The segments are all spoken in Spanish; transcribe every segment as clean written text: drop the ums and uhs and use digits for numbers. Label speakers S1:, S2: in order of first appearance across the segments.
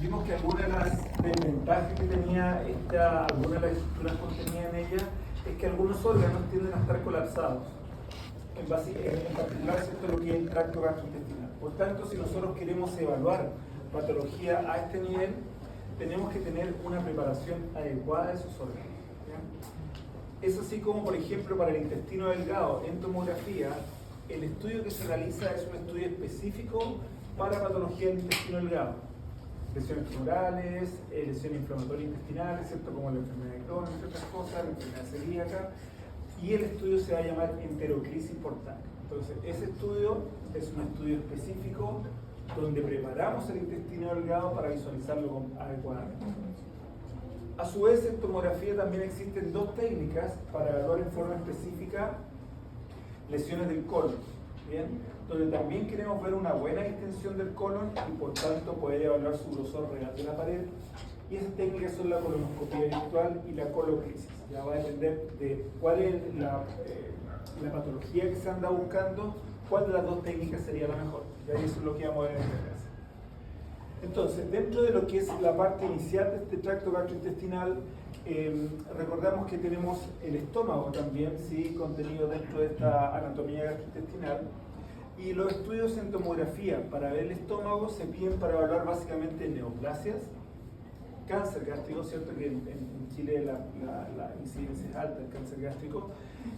S1: vimos que algunas de las desventajas que tenía algunas de las estructuras contenidas en ella es que algunos órganos tienden a estar colapsados, en particular ¿cierto? Lo que es el tracto gastrointestinal. Por tanto, si nosotros queremos evaluar patología a este nivel, tenemos que tener una preparación adecuada de esos órganos. ¿Ya? Es así como, por ejemplo, para el intestino delgado, en tomografía, el estudio que se realiza es un estudio específico para patología del intestino delgado. Lesiones tumorales, lesiones inflamatorias intestinales, ¿cierto? Como la enfermedad de Crohn, entre otras cosas, la enfermedad celíaca, y el estudio se va a llamar enteroclisis por TAC. Entonces, ese estudio es un estudio específico donde preparamos el intestino delgado para visualizarlo adecuadamente. A su vez, en tomografía también existen dos técnicas para evaluar en forma específica lesiones del colon, ¿bien? Donde también queremos ver una buena distensión del colon y por tanto poder evaluar su grosor real de la pared. Y esas técnicas son la colonoscopia virtual y la coloclisis. Ya va a depender de cuál es la patología que se anda buscando, cuál de las dos técnicas sería la mejor. Ya eso es lo que vamos a ver en esta clase. Entonces, dentro de lo que es la parte inicial de este tracto gastrointestinal, recordamos que tenemos el estómago también, ¿sí? Contenido dentro de esta anatomía gastrointestinal. Y los estudios en tomografía para ver el estómago se piden para evaluar básicamente neoplasias, cáncer gástrico, ¿cierto? Que en Chile la incidencia es alta, el cáncer gástrico.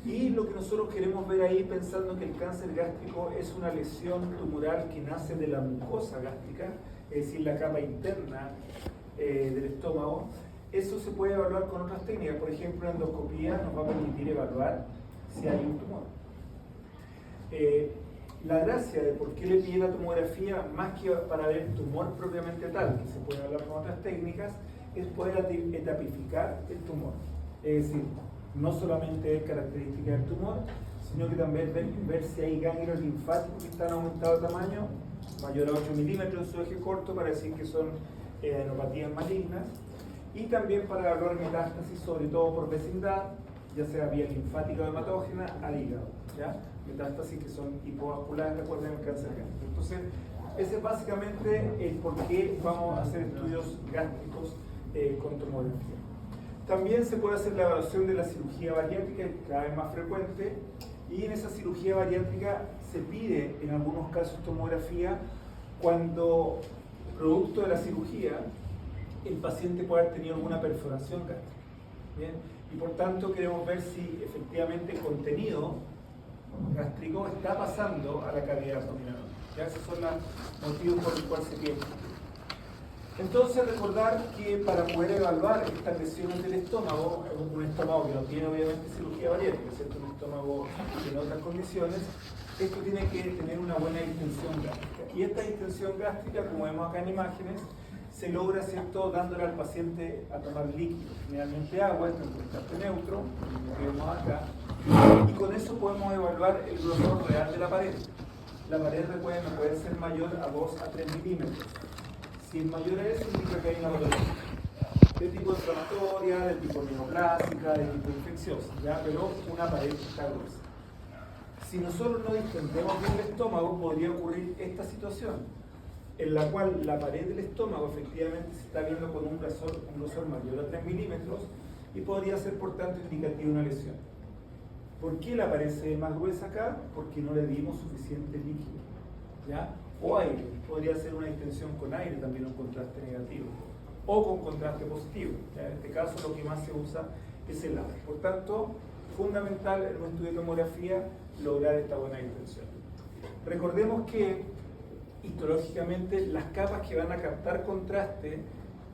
S1: Y lo que nosotros queremos ver ahí, pensando que el cáncer gástrico es una lesión tumoral que nace de la mucosa gástrica, es decir, la capa interna del estómago, eso se puede evaluar con otras técnicas. Por ejemplo, la endoscopía nos va a permitir evaluar si hay un tumor. La gracia de por qué le pide la tomografía, más que para ver el tumor propiamente tal, que se puede hablar con otras técnicas, es poder etapificar el tumor. Es decir, no solamente ver características del tumor, sino que también ver si hay ganglios linfáticos que están aumentados de tamaño, mayor a 8 milímetros en su eje corto, para decir que son adenopatías malignas, y también para evaluar metástasis, sobre todo por vecindad, ya sea vía linfática o hematógena, al hígado. ¿Ya? Metástasis que son hipovasculares, recuerden el cáncer gástrico. Entonces, ese es básicamente el por qué vamos a hacer estudios gástricos con tomografía. También se puede hacer la evaluación de la cirugía bariátrica, que cada vez más frecuente, y en esa cirugía bariátrica se pide en algunos casos tomografía cuando, producto de la cirugía, el paciente puede haber tenido alguna perforación gástrica. ¿Bien? Y por tanto queremos ver si efectivamente el contenido gástrico está pasando a la cavidad abdominal. ¿Ya? Esos son los motivos por los cuales se pide. Entonces, recordar que para poder evaluar estas lesiones del estómago, un estómago que no tiene obviamente cirugía bariátrica, ¿cierto? Un estómago en otras condiciones, esto tiene que tener una buena distensión gástrica. Y esta distensión gástrica, como vemos acá en imágenes, se logra, ¿cierto?, dándole al paciente a tomar líquido, generalmente agua, esto es un contraste neutro, como vemos acá, y con eso podemos evaluar el grosor real de la pared. La pared, recuerden, no puede ser mayor a 2 a 3 milímetros. Si es mayor a eso, indica que hay una patología de tipo inflamatoria, de tipo neoplásica, de tipo infecciosa, ¿ya? Pero una pared que está gruesa. Si nosotros no distendemos bien el estómago, podría ocurrir esta situación, en la cual la pared del estómago efectivamente se está viendo con un grosor mayor a 3 milímetros y podría ser por tanto indicativo de una lesión. ¿Por qué la pared se ve más gruesa acá? Porque no le dimos suficiente líquido, ¿ya? O aire, podría ser una distensión con aire, también un contraste negativo, o con contraste positivo. ¿Ya? En este caso lo que más se usa es el aire. Por tanto, fundamental en un estudio de tomografía lograr esta buena distensión. Recordemos que histológicamente las capas que van a captar contraste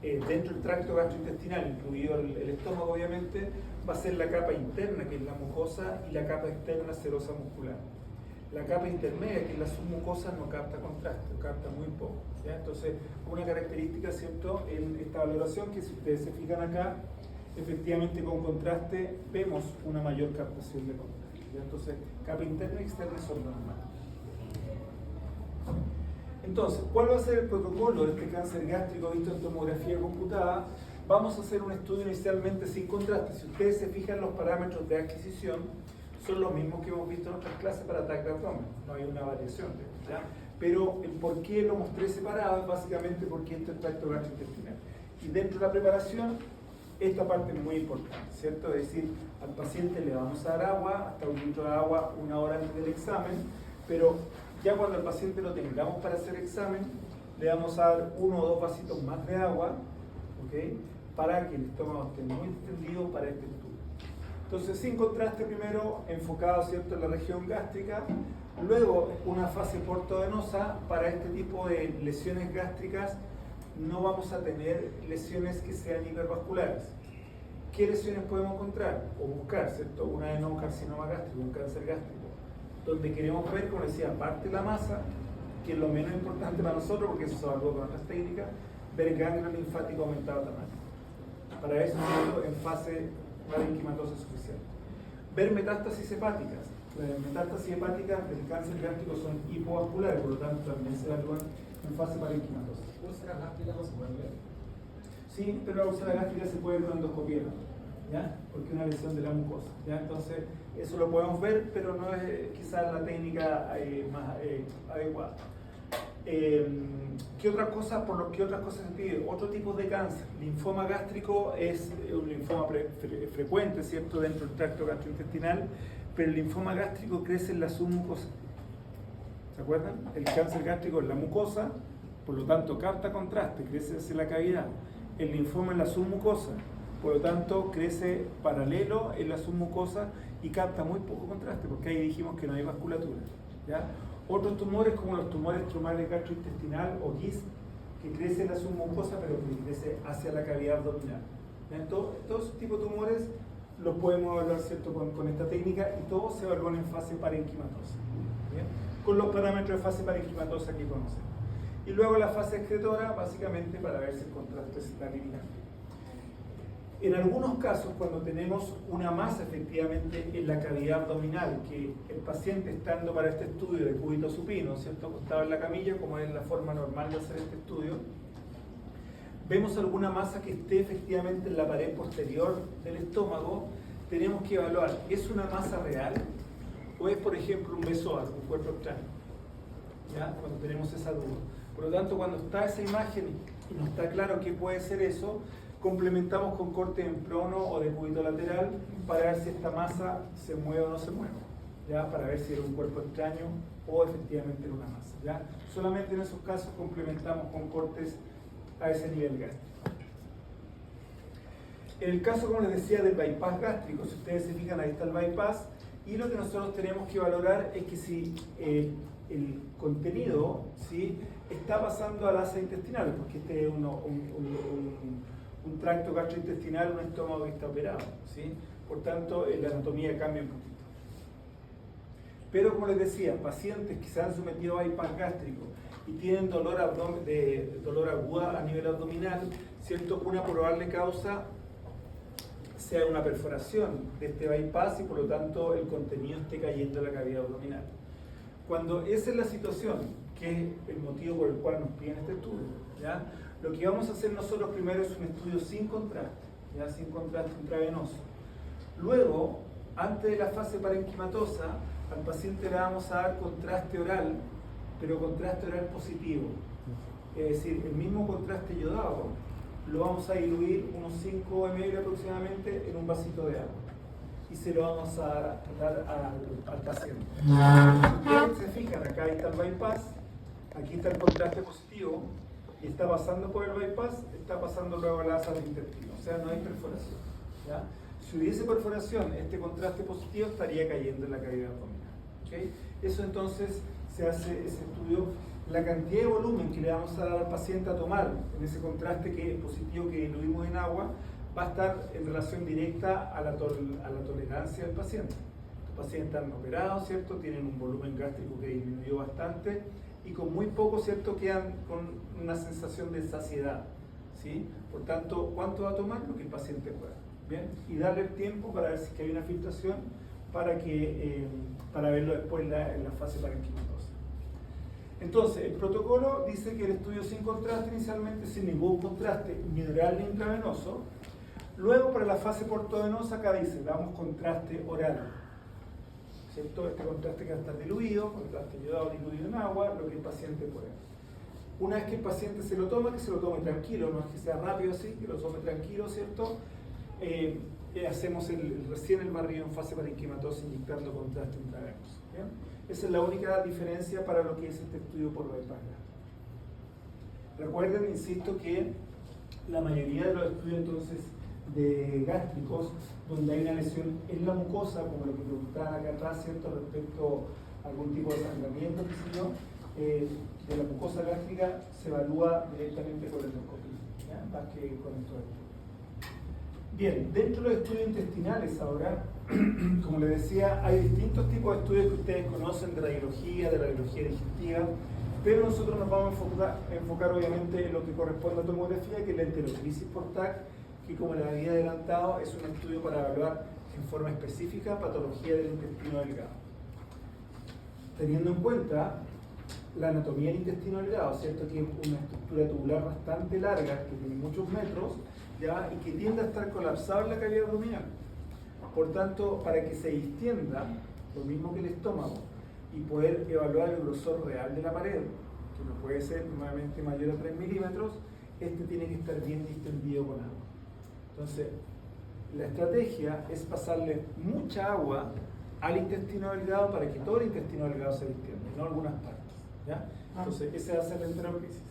S1: dentro del tracto gastrointestinal, incluido el estómago obviamente, va a ser la capa interna, que es la mucosa, y la capa externa serosa muscular. La capa intermedia, que es la submucosa, no capta contraste, capta muy poco. ¿Ya? Entonces, una característica, ¿cierto?, en esta valoración, que si ustedes se fijan acá, efectivamente con contraste vemos una mayor captación de contraste. ¿Ya? Entonces, capa interna y externa son normales. Entonces, ¿cuál va a ser el protocolo de este cáncer gástrico visto en tomografía computada? Vamos a hacer un estudio inicialmente sin contraste. Si ustedes se fijan, los parámetros de adquisición son los mismos que hemos visto en otras clases para ataque de abdomen. No hay una variación, ¿ya? pero el por qué lo mostré separado es básicamente porque esto es tracto gastrointestinal. Y dentro de la preparación, esta parte es muy importante, ¿cierto? Es decir, al paciente le vamos a dar agua, hasta 1 litro de agua 1 hora antes del examen, pero ya cuando el paciente lo tengamos para hacer examen, le vamos a dar 1 o 2 vasitos más de agua, ¿ok? Para que el estómago esté muy extendido para este estudio. Entonces, sin contraste primero, enfocado, ¿cierto?, en la región gástrica, luego una fase portovenosa. Para este tipo de lesiones gástricas no vamos a tener lesiones que sean hipervasculares. ¿Qué lesiones podemos encontrar o buscar, ¿cierto? Un adenocarcinoma gástrico, un cáncer gástrico, donde queremos ver, como decía, aparte de la masa, que es lo menos importante para nosotros, porque eso se evalúa con otras técnicas, ver el ganglio linfático aumentado de tamaño. Para eso, ¿cierto?, en fase parenquimatosa suficiente. Ver metástasis hepáticas. Las metástasis hepáticas del cáncer gástrico son hipovasculares, por lo tanto también se evalúan en fase parenquimatosa.
S2: ¿Úlceras gástricas no se pueden ver?
S1: Sí, pero la úlcera gástrica se puede ver con endoscopía, ¿ya? Porque es una lesión de la mucosa, ¿ya? Entonces, eso lo podemos ver, pero no es quizás la técnica más adecuada. ¿Qué otras cosas se pide? Otro tipo de cáncer. Linfoma gástrico es un linfoma frecuente, ¿cierto?, dentro del tracto gastrointestinal, pero el linfoma gástrico crece en la submucosa. ¿Se acuerdan? El cáncer gástrico es la mucosa, por lo tanto capta contraste, crece hacia la cavidad. El linfoma en la submucosa, por lo tanto crece paralelo en la submucosa y capta muy poco contraste, porque ahí dijimos que no hay vasculatura, ¿ya? Otros tumores, como los tumores tromales gastrointestinal o GIST, que crecen en la submucosa pero que crece hacia la cavidad abdominal. Todos esos tipos de tumores los podemos evaluar, ¿cierto?, con esta técnica, y todos se evalúan en fase parenquimatosa, ¿bien?, con los parámetros de fase parenquimatosa que conocemos. Y luego la fase excretora, básicamente para ver si el contraste se está eliminando. En algunos casos, cuando tenemos una masa efectivamente en la cavidad abdominal, que el paciente, estando para este estudio de cúbito supino, ¿cierto?, acostado en la camilla, como es la forma normal de hacer este estudio, vemos alguna masa que esté efectivamente en la pared posterior del estómago, tenemos que evaluar, ¿es una masa real o es, por ejemplo, un besoar, un cuerpo extraño? ¿Ya? Cuando tenemos esa duda. Por lo tanto, cuando está esa imagen y no está claro qué puede ser eso, complementamos con corte en prono o de cúbito lateral para ver si esta masa se mueve o no se mueve, ¿ya? Para ver si era un cuerpo extraño o efectivamente era una masa, ¿ya? Solamente en esos casos complementamos con cortes a ese nivel gástrico. En el caso, como les decía, del bypass gástrico, si ustedes se fijan, ahí está el bypass, y lo que nosotros tenemos que valorar es que si el contenido, ¿sí?, está pasando al asa intestinal, porque este es un tracto gastrointestinal, un estómago que está operado, ¿sí? Por tanto, la anatomía cambia un poquito. Pero, como les decía, pacientes que se han sometido a bypass gástrico y tienen dolor aguda a nivel abdominal, ¿cierto?, una probable causa sea una perforación de este bypass y por lo tanto el contenido esté cayendo en la cavidad abdominal. Cuando esa es la situación, que es el motivo por el cual nos piden este estudio, ¿ya?, lo que vamos a hacer nosotros primero es un estudio sin contraste, ¿ya?, sin contraste intravenoso. Luego, antes de la fase parenquimatosa, al paciente le vamos a dar contraste oral, pero contraste oral positivo. Es decir, el mismo contraste yodado lo vamos a diluir unos 5 ml aproximadamente en un vasito de agua y se lo vamos a dar al paciente. Si ustedes se fijan, acá está el bypass, aquí está el contraste positivo y está pasando por el bypass, está pasando luego a la asa del intestino, o sea, no hay perforación, ¿ya? Si hubiese perforación, este contraste positivo estaría cayendo en la cavidad abdominal, ¿okay? Eso entonces se hace ese estudio. La cantidad de volumen que le vamos a dar al paciente a tomar en ese contraste que es positivo que diluimos en agua va a estar en relación directa a la tolerancia del paciente. Los pacientes están operados, ¿cierto?, tienen un volumen gástrico que disminuyó bastante y con muy poco, ¿cierto?, quedan con una sensación de saciedad, ¿sí? Por tanto, ¿cuánto va a tomar? Lo que el paciente pueda, ¿bien? Y darle el tiempo para ver si hay una filtración para verlo después en la fase parenquimatosa. Entonces, el protocolo dice que el estudio sin contraste inicialmente, sin ningún contraste, ni oral ni intravenoso. Luego, para la fase portovenosa, acá dice, damos contraste oral. ¿cierto? Este contraste que va a estar diluido, contraste yodado diluido en agua, lo que el paciente pueda. Una vez que el paciente se lo toma, que se lo tome tranquilo, no es que sea rápido así, que lo tome tranquilo, ¿cierto? Hacemos recién el barrido en fase parenquimatosa inyectando contraste intravenoso. ¿Bien? Esa es la única diferencia para lo que es este estudio por bypass gástrico. Recuerden, insisto, que la mayoría de los estudios entonces de gástricos, donde hay una lesión en la mucosa, como lo que preguntaban acá atrás, ¿cierto? Respecto a algún tipo de sangramiento, qué sé yo, de la mucosa gástrica se evalúa directamente con endoscopia, ¿ya? Más que con estos estudios. Bien, dentro de los estudios intestinales ahora, como les decía, hay distintos tipos de estudios que ustedes conocen de radiología digestiva, pero nosotros nos vamos a enfocar obviamente en lo que corresponde a tomografía, que es la enteroclisis por TAC, que como les había adelantado, es un estudio para evaluar en forma específica patología del intestino delgado. Teniendo en cuenta la anatomía del intestino delgado, ¿cierto? Que es una estructura tubular bastante larga, que tiene muchos metros, ¿ya? Y que tiende a estar colapsado en la cavidad abdominal. Por tanto, para que se distienda, lo mismo que el estómago, y poder evaluar el grosor real de la pared, que no puede ser nuevamente mayor a 3 milímetros, este tiene que estar bien distendido con agua. Entonces, la estrategia es pasarle mucha agua al intestino delgado para que todo el intestino delgado se distienda, no algunas partes, ¿ya? Entonces, ese va a ser la enteroclisis.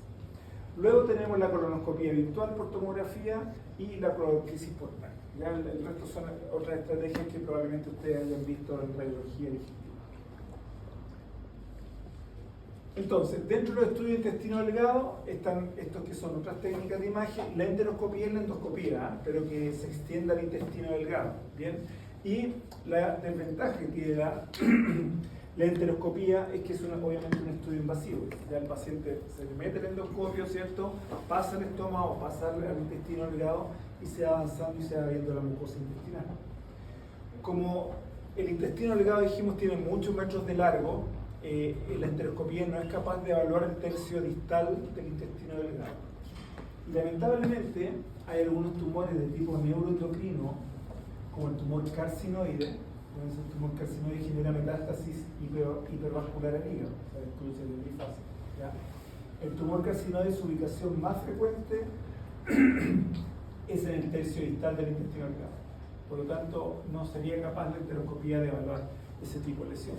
S1: Luego tenemos la colonoscopia virtual por tomografía y la colonoscopia por TAC. Ya el resto son otras estrategias que probablemente ustedes hayan visto en radiología digestiva. Entonces, dentro de los estudios de intestino delgado están estos que son otras técnicas de imagen, la enteroscopía y la endoscopía, pero que se extienda al intestino delgado, ¿bien? Y la desventaja que tiene la enteroscopía es que es obviamente un estudio invasivo. Ya el paciente se le mete el endoscopio, ¿cierto? Pasa al estómago, pasa al intestino delgado y se va avanzando y se va viendo la mucosa intestinal. Como el intestino delgado, dijimos, tiene muchos metros de largo, la enteroscopía no es capaz de evaluar el tercio distal del intestino delgado. Y lamentablemente hay algunos tumores de tipo neuroendocrino, como el tumor carcinoide. El tumor carcinoide genera metástasis hipervascular al hígado, o sea, excluye de trifásico, ¿ya? El tumor carcinoide, su ubicación más frecuente es en el tercio distal del intestino delgado. Por lo tanto, no sería capaz la enteroscopía de evaluar ese tipo de lesión.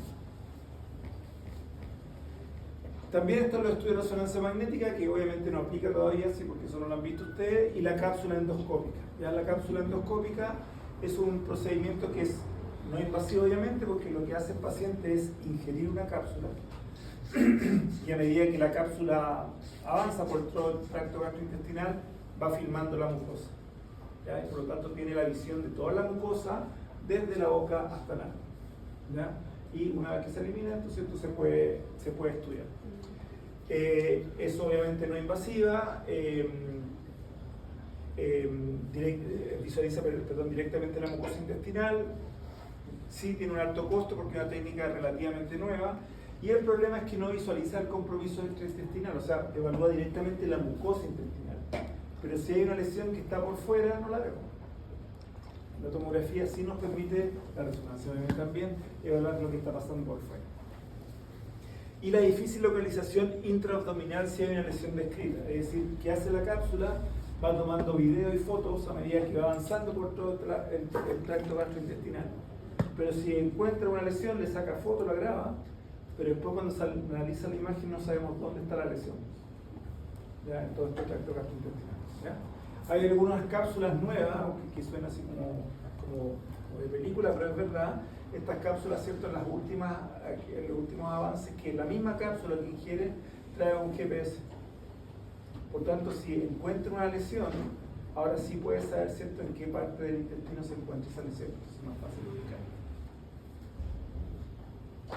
S1: También están los estudios de resonancia magnética, que obviamente no aplica todavía, sí, porque eso no lo han visto ustedes, y la cápsula endoscópica. Ya la cápsula endoscópica es un procedimiento que es no invasivo, obviamente, porque lo que hace el paciente es ingerir una cápsula y a medida que la cápsula avanza por todo el tracto gastrointestinal va filmando la mucosa, ¿ya? Y por lo tanto tiene la visión de toda la mucosa desde la boca hasta la ano, ¿ya? Y una vez que se elimina, entonces se puede estudiar. Es obviamente no invasiva, visualiza directamente la mucosa intestinal. Sí tiene un alto costo porque es una técnica relativamente nueva, y el problema es que no visualiza el compromiso extraintestinal, o sea, evalúa directamente la mucosa intestinal, pero si hay una lesión que está por fuera, no la vemos. La tomografía sí nos permite, la resonancia también, evaluar lo que está pasando por fuera. Y la difícil localización intraabdominal si hay una lesión descrita, es decir, que hace la cápsula, va tomando video y fotos a medida que va avanzando por todo el tracto gastrointestinal. Pero si encuentra una lesión, le saca foto, la graba, pero después cuando se analiza la imagen no sabemos dónde está la lesión, ¿ya? En todo este tracto gastrointestinal, ¿ya? Hay algunas cápsulas nuevas, aunque que suena así como de película, pero es verdad, estas cápsulas, ¿cierto? En los últimos avances, que la misma cápsula que ingiere trae un GPS. Por tanto, si encuentra una lesión, ahora sí puede saber, ¿cierto?, en qué parte del intestino se encuentra esa lesión, es más fácil de ubicar.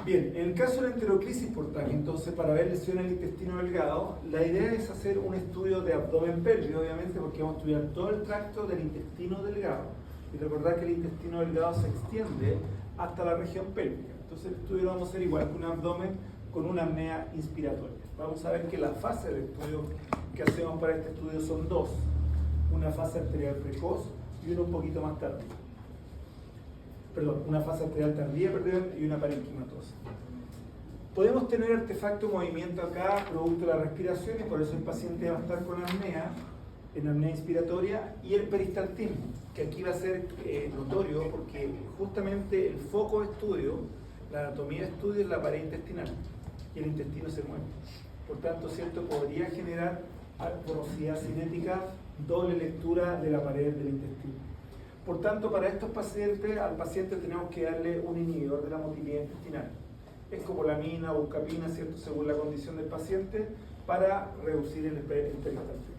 S1: Bien, en el caso de la enteroclisis por TAC, entonces, para ver lesiones del intestino delgado, la idea es hacer un estudio de abdomen pélvico, obviamente, porque vamos a estudiar todo el tracto del intestino delgado. Y recordar que el intestino delgado se extiende hasta la región pélvica. Entonces, el estudio lo vamos a hacer igual que un abdomen con una apnea inspiratoria. Vamos a ver que la fase del estudio que hacemos para este estudio son dos: una fase arterial precoz y una un poquito más tardía. una fase arterial tardía, y una parenquimatosa. Podemos tener artefacto movimiento acá, producto de la respiración, y por eso el paciente va a estar con apnea, en apnea inspiratoria, y el peristaltismo, que aquí va a ser notorio porque justamente el foco de estudio, la anatomía de estudio es la pared intestinal, y el intestino se mueve. Por tanto, ¿cierto? Podría generar porosidad cinética, doble lectura de la pared del intestino. Por tanto, para estos pacientes, al paciente tenemos que darle un inhibidor de la motilidad intestinal. Escopolamina o buscapina, ¿cierto? Según la condición del paciente, para reducir el peristaltismo.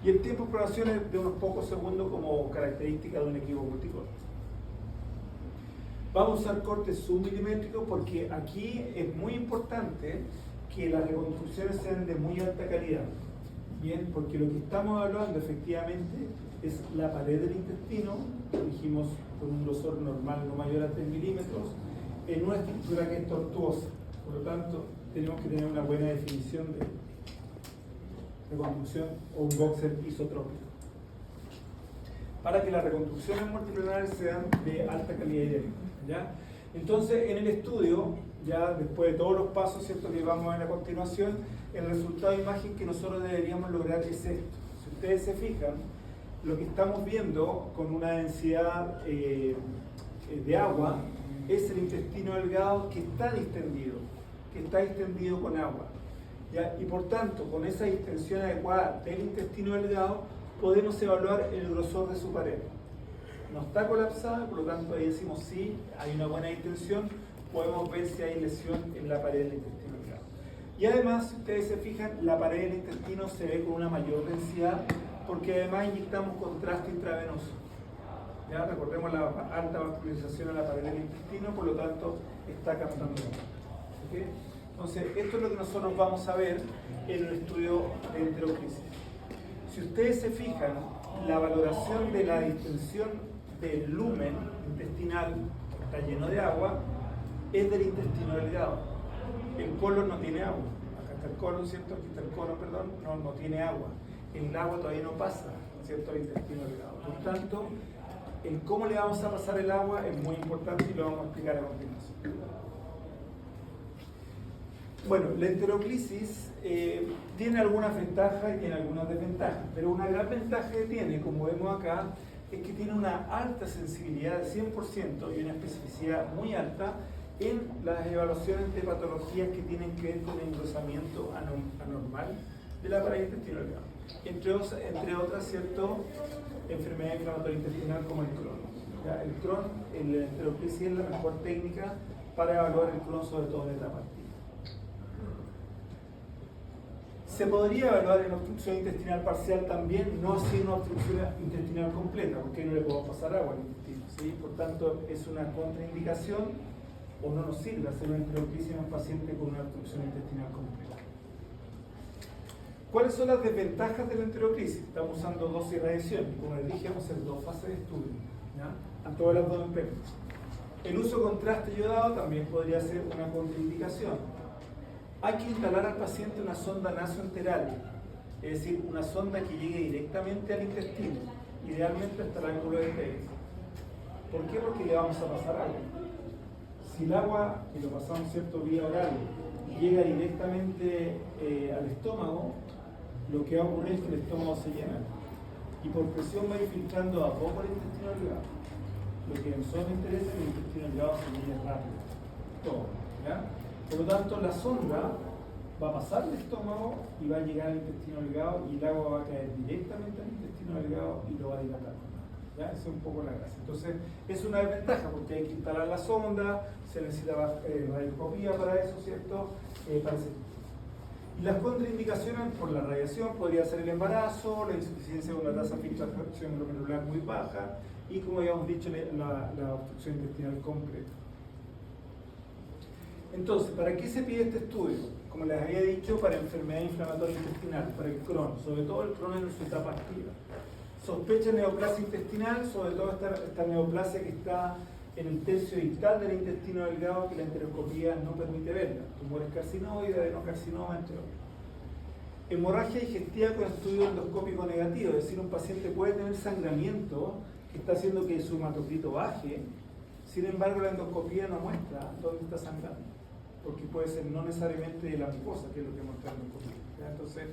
S1: Y el tiempo de exploración es de unos pocos segundos como característica de un equipo multicorte. Vamos a usar cortes submilimétricos porque aquí es muy importante que las reconstrucciones sean de muy alta calidad. Bien, porque lo que estamos evaluando efectivamente es la pared del intestino, dijimos con un grosor normal no mayor a 3 milímetros, en una estructura que es tortuosa. Por lo tanto, tenemos que tener una buena definición de reconstrucción o un boxer isotrópico, para que las reconstrucciones multiplanales sean de alta calidad hidráulica, ¿ya? Entonces, en el estudio, ya después de todos los pasos, ¿cierto?, que vamos a ver a continuación, el resultado de imagen que nosotros deberíamos lograr es esto. Si ustedes se fijan, lo que estamos viendo con una densidad de agua es el intestino delgado que está distendido con agua. ¿Ya? Y por tanto, con esa distensión adecuada del intestino delgado, podemos evaluar el grosor de su pared. No está colapsada, por lo tanto ahí decimos sí, hay una buena distensión, podemos ver si hay lesión en la pared del intestino delgado. Y además, si ustedes se fijan, la pared del intestino se ve con una mayor densidad, porque además inyectamos contraste intravenoso. ¿Ya? Recordemos la alta vascularización a la pared del intestino, por lo tanto está captando. ¿Okay? Entonces, esto es lo que nosotros vamos a ver en el estudio de enteroclisis. Si ustedes se fijan, la valoración de la distensión del lumen intestinal, que está lleno de agua, es del intestino delgado. El colon no tiene agua. Acá está el colon, ¿cierto? Aquí está el colon, perdón, no tiene agua. El agua todavía no pasa, ¿cierto?, al intestino delgado. Por tanto, el cómo le vamos a pasar el agua es muy importante y lo vamos a explicar a continuación. Bueno, la enteroclisis tiene algunas ventajas y tiene algunas desventajas, pero una gran ventaja que tiene, como vemos acá, es que tiene una alta sensibilidad de 100% y una especificidad muy alta en las evaluaciones de patologías que tienen que ver con el engrosamiento anormal de la pared intestinal delgada. Entre otras, ¿cierto?, enfermedad inflamatoria intestinal como el Crohn. ¿Ya? El Crohn, la enteroclisis es la mejor técnica para evaluar el Crohn, sobre todo en etapa activa. Se podría evaluar en obstrucción intestinal parcial también, no así una obstrucción intestinal completa, porque no le podemos pasar agua al intestino, ¿sí? Por tanto, es una contraindicación o no nos sirve hacer una enteroclisis en un paciente con una obstrucción intestinal completa. ¿Cuáles son las desventajas de la enteroclisis? Estamos usando dosis de radiación, como les dije, vamos a hacer 2 fases de estudio, ¿ya? A todas las 2 empresas. El uso de contraste iodado también podría ser una contraindicación. Hay que instalar al paciente una sonda nasoenteral, es decir, una sonda que llegue directamente al intestino, idealmente hasta el ángulo de T. ¿Por qué? Porque le vamos a pasar agua. Si el agua, que lo pasamos, ¿cierto?, vía oral, llega directamente al estómago, lo que va a ocurrir es que el estómago se llena y por presión va a ir filtrando a poco el intestino delgado. Lo que en zona interesa es que el intestino delgado se llene rápido, todo, ¿ya? Por lo tanto, la sonda va a pasar el estómago y va a llegar al intestino delgado y el agua va a caer directamente al intestino delgado y lo va a dilatar. ¿Ya? Esa es un poco la gracia. Entonces, es una desventaja porque hay que instalar la sonda, se necesita radioscopía para eso, ¿cierto? Y las contraindicaciones por la radiación podría ser el embarazo, la insuficiencia de una tasa de filtración glomerular muy baja y, como habíamos dicho, la obstrucción intestinal completa. Entonces, ¿para qué se pide este estudio? Como les había dicho, para enfermedad inflamatoria intestinal, para el Crohn, sobre todo el Crohn en su etapa activa. Sospecha de neoplasia intestinal, sobre todo esta neoplasia que está en el tercio distal del intestino delgado, que la enteroscopía no permite verla. Tumores carcinoides, adenocarcinoma, entre otros. Hemorragia digestiva con estudio endoscópico negativo, es decir, un paciente puede tener sangramiento que está haciendo que su hematocrito baje Sin embargo, la endoscopía no muestra dónde está sangrando, porque puede ser no necesariamente de la mucosa, que es lo que muestra la endoscopía. ¿Ya? Entonces,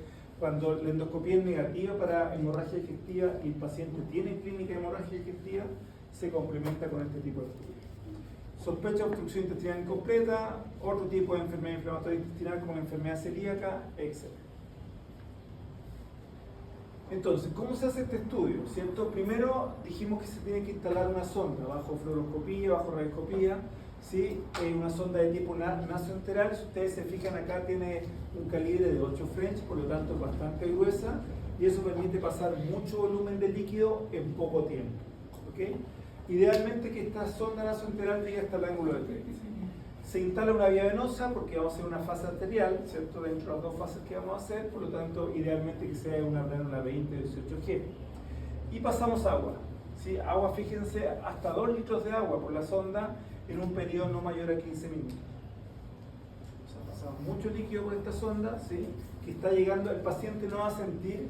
S1: cuando la endoscopía es negativa para hemorragia digestiva y el paciente tiene clínica de hemorragia digestiva, se complementa con este tipo de estudios. Sospecha de obstrucción intestinal incompleta, otro tipo de enfermedad inflamatoria intestinal como la enfermedad celíaca, etc. Entonces, ¿cómo se hace este estudio? ¿Cierto? Primero dijimos que se tiene que instalar una sonda bajo fluoroscopía, bajo radioscopía, ¿sí? Una sonda de tipo nasoenteral. Si ustedes se fijan acá tiene un calibre de 8 French, por lo tanto es bastante gruesa y eso permite pasar mucho volumen de líquido en poco tiempo. ¿Okay? Idealmente que esta sonda nasoenteral llegue hasta el ángulo de 3. Se instala una vía venosa porque vamos a hacer una fase arterial, ¿cierto? Dentro de las dos fases que vamos a hacer, por lo tanto, idealmente que sea una plánula 20-18G. Y pasamos agua, ¿sí? Agua, fíjense, hasta 2 litros de agua por la sonda en un periodo no mayor a 15 minutos. O sea, pasamos mucho líquido por esta sonda, ¿sí? Que está llegando, el paciente no va a sentir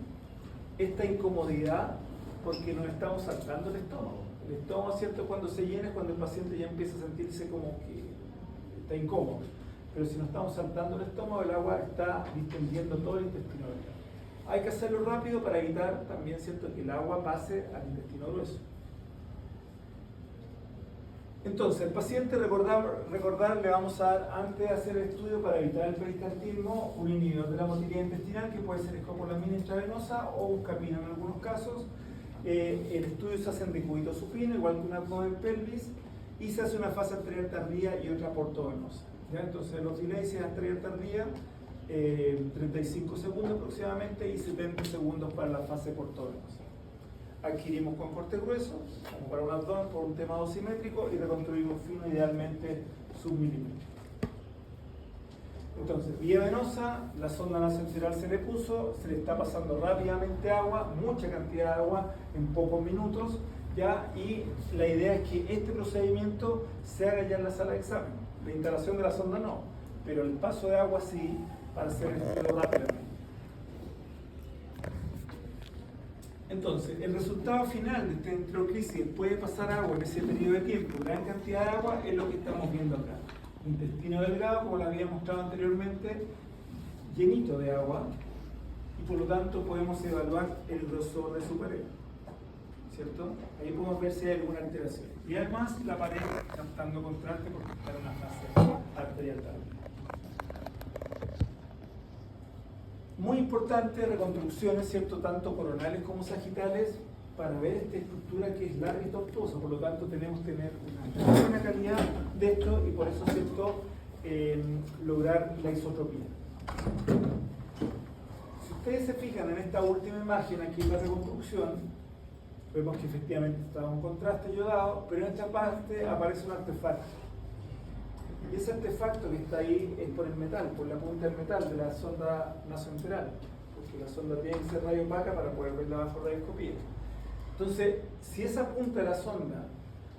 S1: esta incomodidad porque nos estamos saltando el estómago. El estómago, ¿cierto? Cuando se llena es cuando el paciente ya empieza a sentirse como que está incómodo. Pero si no estamos saltando el estómago, el agua está distendiendo todo el intestino delgado. Hay que hacerlo rápido para evitar también, ¿cierto?, que el agua pase al intestino grueso. Entonces, el paciente, recordar, le vamos a dar, antes de hacer el estudio para evitar el peristaltismo, un inhibidor de la motilidad intestinal, que puede ser escopolamina intravenosa o buscapina en algunos casos. El estudio se hace en decúbito supino, igual que un abdomen pelvis, y se hace una fase arterial tardía y otra portovenosa. ¿Ya? Entonces, los delays es arterial tardía, 35 segundos aproximadamente, y 70 segundos para la fase portovenosa. Adquirimos con corte grueso, como para un abdomen por un tema dosimétrico, y reconstruimos fino, idealmente submilímetro. Entonces, vía venosa, la sonda nasoenteral se le puso, se le está pasando rápidamente agua, mucha cantidad de agua en pocos minutos, ¿ya? Y la idea es que este procedimiento se haga ya en la sala de examen. La instalación de la sonda no, pero el paso de agua sí, para hacer el estudio rápidamente. Entonces, el resultado final de este enteroclisis después de pasar agua en ese periodo de tiempo, gran cantidad de agua, es lo que estamos viendo acá. Intestino delgado, como lo había mostrado anteriormente, llenito de agua, y por lo tanto podemos evaluar el grosor de su pared, ¿cierto? Ahí podemos ver si hay alguna alteración. Y además la pared captando contraste porque está en una fase arterial tardía. Muy importante, reconstrucciones, ¿cierto?, tanto coronales como sagitales, para ver esta estructura que es larga y tortuosa. Por lo tanto, tenemos que tener una buena calidad de esto y por eso, ¿cierto?, lograr la isotropía. Si ustedes se fijan en esta última imagen, aquí en la reconstrucción, vemos que efectivamente está un contraste iodado, pero en esta parte aparece un artefacto. Y ese artefacto que está ahí es por el metal, por la punta del metal de la sonda nasoenteral, porque la sonda tiene que ser radiopaca para poder verla bajo radioscopía. Entonces, si esa punta de la sonda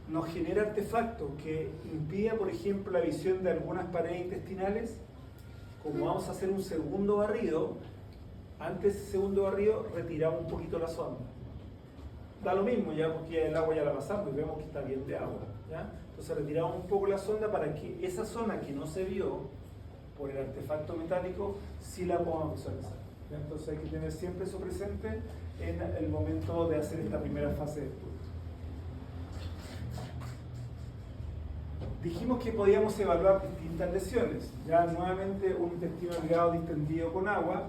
S1: nos genera artefactos que impida, por ejemplo, la visión de algunas paredes intestinales, como vamos a hacer un segundo barrido, antes de ese segundo barrido retiramos un poquito la sonda. Da lo mismo ya, porque el agua ya la pasamos y vemos que está bien de agua, ¿ya? Entonces retiramos un poco la sonda para que esa zona que no se vio por el artefacto metálico, sí la podamos visualizar, ¿ya? Entonces hay que tener siempre eso presente en el momento de hacer esta primera fase de estudio. Dijimos que podíamos evaluar distintas lesiones, ya nuevamente un intestino delgado distendido con agua.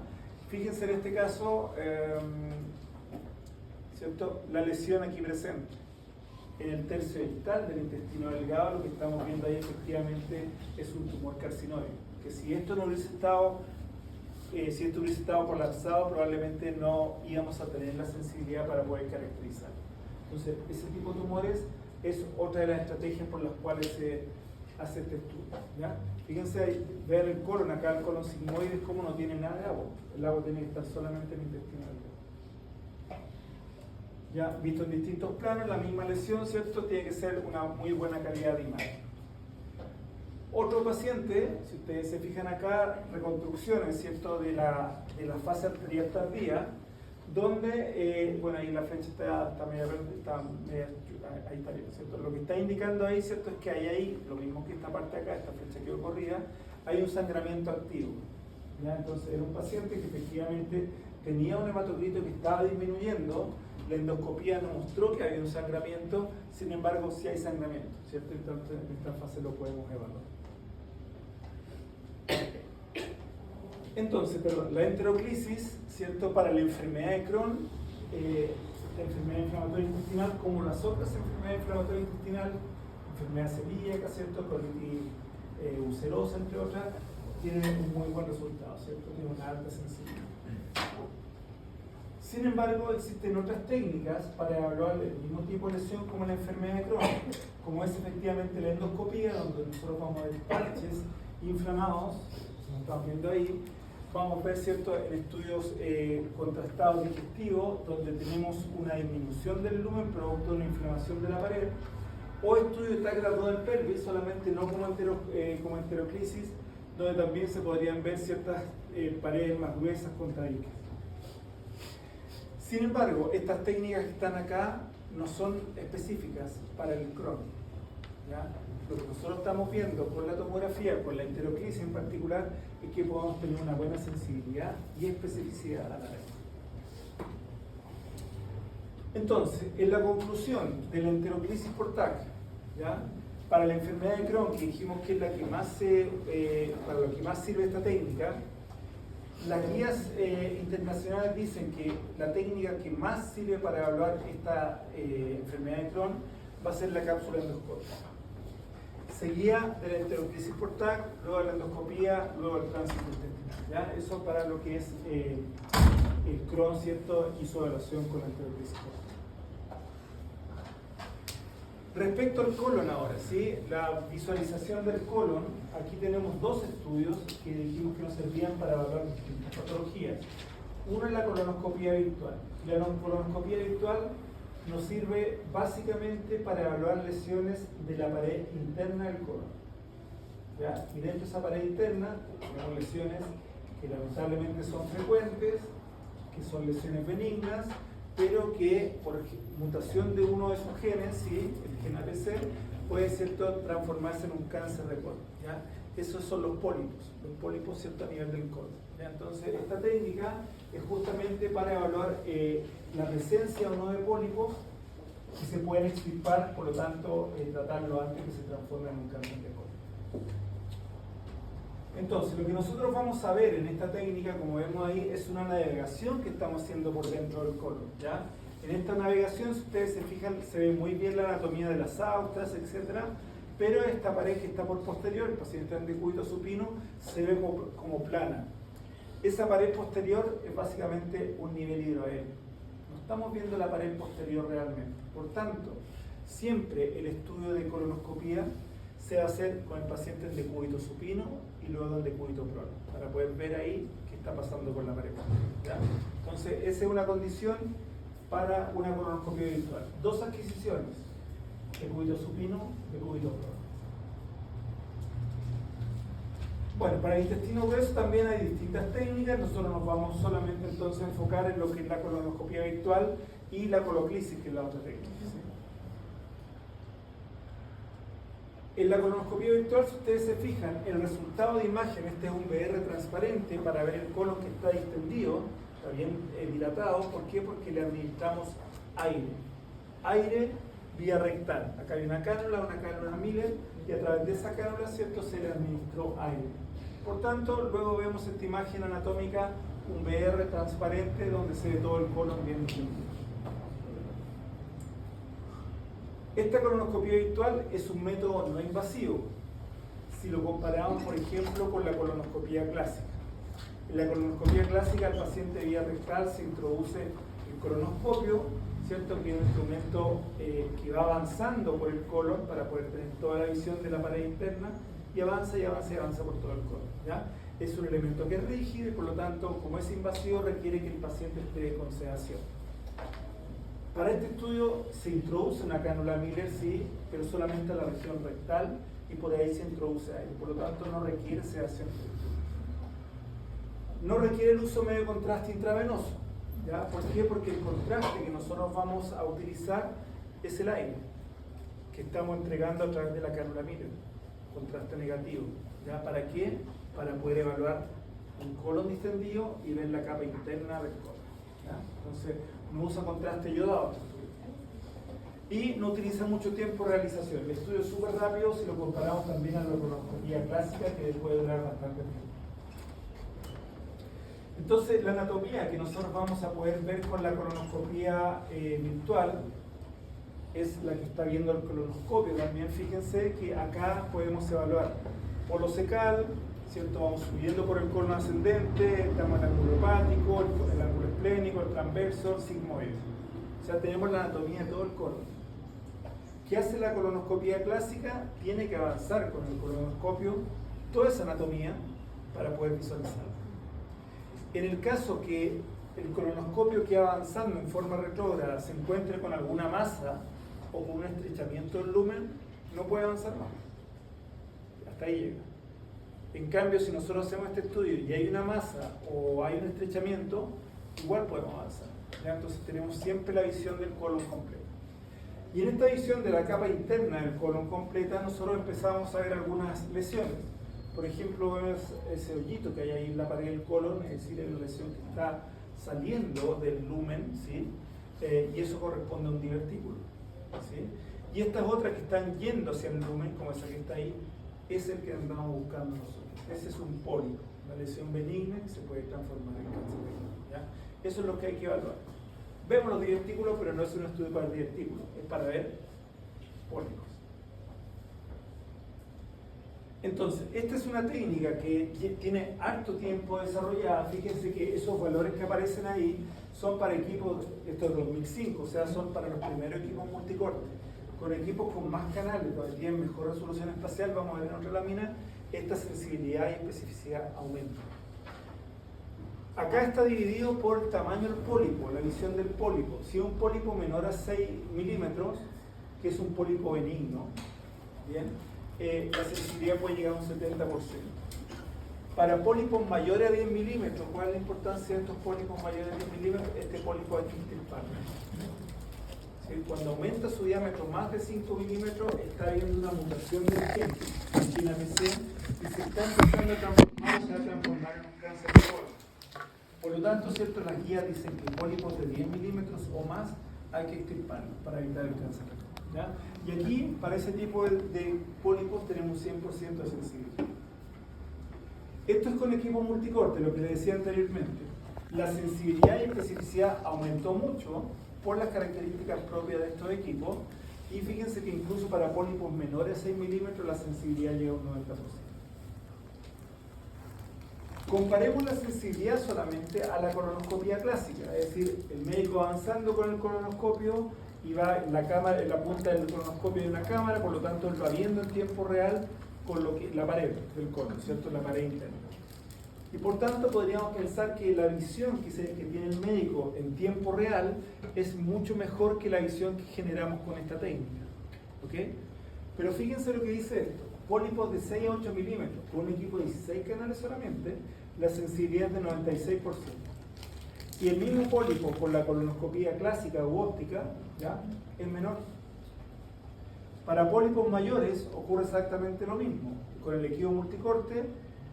S1: Fíjense en este caso, ¿cierto?, la lesión aquí presente. En el tercio distal del intestino delgado, lo que estamos viendo ahí efectivamente es un tumor carcinóide, que si esto no hubiese estado, colapsado, probablemente no íbamos a tener la sensibilidad para poder caracterizar. Entonces, ese tipo de tumores es otra de las estrategias por las cuales se hace este estudio, ¿ya? Fíjense ahí, vean el colon, acá el colon sigmoide, como no tiene nada de agua. El agua tiene que estar solamente en el intestino delgado. Ya visto en distintos planos, la misma lesión, ¿cierto? Tiene que ser una muy buena calidad de imagen. Otro paciente, si ustedes se fijan acá, reconstrucciones, ¿cierto?, de la fase arterial tardía, donde, bueno, ahí la flecha está media, ahí está bien, ¿cierto? Lo que está indicando ahí, ¿cierto? Es que ahí, lo mismo que esta parte de acá, esta flecha quedó corrida, hay un sangramiento activo, ¿ya? Entonces era un paciente que efectivamente tenía un hematocrito que estaba disminuyendo, la endoscopía no mostró que había un sangramiento, sin embargo sí hay sangramiento, ¿cierto? Entonces en esta fase lo podemos evaluar. Entonces, perdón, la enteroclisis, ¿cierto? Para la enfermedad de Crohn, la enfermedad inflamatoria intestinal, como las otras enfermedades inflamatorias intestinal, enfermedad celíaca, ¿cierto? Colitis ulcerosa, entre otras, tiene un muy buen resultado, ¿cierto? Tiene una alta sensibilidad. Sin embargo, existen otras técnicas para evaluar el mismo tipo de lesión como la enfermedad de Crohn, como es efectivamente la endoscopía, donde nosotros vamos a ver parches inflamados, como estamos viendo ahí. Vamos a ver, ¿cierto?, en estudios contrastados digestivos, donde tenemos una disminución del lumen producto de una inflamación de la pared, o estudios de abdomen pelvis, solamente no como enteroclisis, donde también se podrían ver ciertas paredes más gruesas con tabiques. Sin embargo, estas técnicas que están acá no son específicas para el Crohn, ¿ya? Lo que nosotros estamos viendo con la tomografía, con la enteroclisis en particular, es que podamos tener una buena sensibilidad y especificidad a la vez. Entonces, en la conclusión de la enteroclisis por TAC, ¿ya? Para la enfermedad de Crohn, que dijimos que es la que más para lo que más sirve esta técnica, las guías internacionales dicen que la técnica que más sirve para evaluar esta enfermedad de Crohn va a ser la cápsula endoscópica. Seguida de la enteroclisis por TAC, luego la endoscopía, luego el tránsito intestinal, ¿ya? Eso para lo que es el Crohn, ¿cierto? Y su evaluación con la enteroclisis por TAC. Respecto al colon ahora, ¿sí? La visualización del colon, aquí tenemos dos estudios que dijimos que nos servían para evaluar distintas patologías. Uno es la colonoscopía virtual. La colonoscopía virtual nos sirve básicamente para evaluar lesiones de la pared interna del colon, ¿ya? Y dentro de esa pared interna tenemos lesiones que lamentablemente son frecuentes, que son lesiones benignas, pero que por mutación de uno de esos genes, ¿sí?, el gen APC, puede, ¿cierto?, transformarse en un cáncer de colon, ¿ya? Esos son los pólipos, ¿cierto?, a nivel del colon, ¿ya? Entonces, esta técnica es justamente para evaluar la presencia o no de pólipos que se pueden extirpar, por lo tanto, tratarlo antes que se transforme en un cáncer de colon. Entonces, lo que nosotros vamos a ver en esta técnica, como vemos ahí, es una navegación que estamos haciendo por dentro del colon, ¿ya? En esta navegación, si ustedes se fijan, se ve muy bien la anatomía de las aortas, etc. Pero esta pared que está por posterior, el paciente está en decúbito supino, se ve como plana. Esa pared posterior es básicamente un nivel hidroaéreo. No estamos viendo la pared posterior realmente. Por tanto, siempre el estudio de colonoscopía se va a hacer con el paciente en decúbito supino y luego en decúbito prono, para poder ver ahí qué está pasando con la pared posterior, ¿ya? Entonces, esa es una condición para una colonoscopia virtual. Dos adquisiciones: decúbito supino, decúbito prono. Bueno, para el intestino grueso también hay distintas técnicas. Nosotros nos vamos solamente entonces a enfocar en lo que es la colonoscopia virtual y la coloclisis, que es la otra técnica, ¿sí? En la colonoscopia virtual, si ustedes se fijan, el resultado de imagen, este es un VR transparente para ver el colon que está distendido, está bien dilatado. ¿Por qué? Porque le administramos aire vía rectal. Acá hay una cánula Miller, y a través de esa cánula, ¿cierto?, se le administró aire. Por tanto, luego vemos esta imagen anatómica, un VR transparente donde se ve todo el colon bien distendido. Esta colonoscopia virtual es un método no invasivo, si lo comparamos, por ejemplo, con la colonoscopia clásica. En la colonoscopia clásica, al paciente vía rectal se introduce el colonoscopio, ¿cierto?, que es un instrumento que va avanzando por el colon para poder tener toda la visión de la pared interna, y avanza y avanza y avanza por todo el colon, ¿ya? Es un elemento que es rígido y, por lo tanto, como es invasivo, requiere que el paciente esté con sedación. Para este estudio se introduce una cánula Miller, sí, pero solamente a la región rectal, y por ahí se introduce aire, por lo tanto no requiere sedación. No requiere el uso medio contraste intravenoso, ¿Ya? ¿Por qué? Porque el contraste que nosotros vamos a utilizar es el aire que estamos entregando a través de la cánula Miller, contraste negativo. ¿Ya? ¿Para qué? Para poder evaluar un colon distendido y ver la capa interna del colon. ¿Ya? Entonces, no usa contraste yodado este estudio. Y no utiliza mucho tiempo de realización. El estudio es súper rápido si lo comparamos también a la colonoscopía clásica, que puede durar bastante tiempo. Entonces, la anatomía que nosotros vamos a poder ver con la colonoscopía virtual es la que está viendo el colonoscopio. También fíjense que acá podemos evaluar polo secal, ¿cierto? Vamos subiendo por el colon ascendente, estamos en el ángulo hepático, el ángulo esplénico, el transverso, el sigmoide. O sea, tenemos la anatomía de todo el colon. ¿Qué hace la colonoscopía clásica? Tiene que avanzar con el colonoscopio toda esa anatomía para poder visualizarla. En el caso que el colonoscopio que avanzando en forma retrógrada se encuentre con alguna masa o con un estrechamiento del lumen, no puede avanzar más. Hasta ahí llega. En cambio, si nosotros hacemos este estudio y hay una masa o hay un estrechamiento, igual podemos avanzar. ¿Ya? Entonces tenemos siempre la visión del colon completo. Y en esta visión de la capa interna del colon completa, nosotros empezamos a ver algunas lesiones. Por ejemplo, ese hoyito que hay ahí en la pared del colon, es decir, es la lesión que está saliendo del lumen, ¿sí? Y eso corresponde a un divertículo, ¿sí? Y estas otras que están yendo hacia el lumen, como esa que está ahí, es el que andamos buscando nosotros. Ese es un pólipo, una lesión benigna que se puede transformar en cáncer benigno, ¿ya? Eso es lo que hay que evaluar. Vemos los divertículos, pero no es un estudio para el divertículo, es para ver pólipos. Entonces, esta es una técnica que tiene harto tiempo desarrollada. Fíjense que esos valores que aparecen ahí son para equipos, esto es 2005, o sea, son para los primeros equipos multicorte. Con equipos con más canales, donde tienen mejor resolución espacial, vamos a ver en otra lámina, esta sensibilidad y especificidad aumenta. Acá está dividido por el tamaño del pólipo, la visión del pólipo. Si es un pólipo menor a 6 milímetros, que es un pólipo benigno, ¿bien? La sensibilidad puede llegar a un 70%. Para pólipos mayores a 10 milímetros, ¿cuál es la importancia de estos pólipos mayores a 10 milímetros? Este pólipo hay que extirparlo. ¿Sí? Cuando aumenta su diámetro más de 5 milímetros, está habiendo una mutación del gen en China PC y se está empezando a transformar, se va a transformar en un cáncer de colon. Por lo tanto, ¿cierto? Las guías dicen que pólipos de 10 milímetros o más hay que extirparlos para evitar el cáncer de colon. ¿Ya? Y aquí, para ese tipo de pólipos, tenemos 100% de sensibilidad. Esto es con equipo multicorte, lo que les decía anteriormente. La sensibilidad y especificidad aumentó mucho por las características propias de estos equipos. Y fíjense que incluso para pólipos menores a 6 milímetros, la sensibilidad llega a un 90%. Comparemos la sensibilidad solamente a la colonoscopía clásica, es decir, el médico avanzando con el colonoscopio y va en la cámara, en la punta del colonoscopio de una cámara, por lo tanto él va viendo en tiempo real con lo que, la pared del colon, ¿cierto? La pared interna. Y por tanto podríamos pensar que la visión que tiene el médico en tiempo real es mucho mejor que la visión que generamos con esta técnica. ¿Ok? Pero fíjense lo que dice esto. Pólipos de 6 a 8 milímetros, con un equipo de 16 canales solamente, la sensibilidad es de 96%. Y el mismo pólipo con la colonoscopía clásica u óptica, ¿ya? Es menor. Para pólipos mayores ocurre exactamente lo mismo. Con el equipo multicorte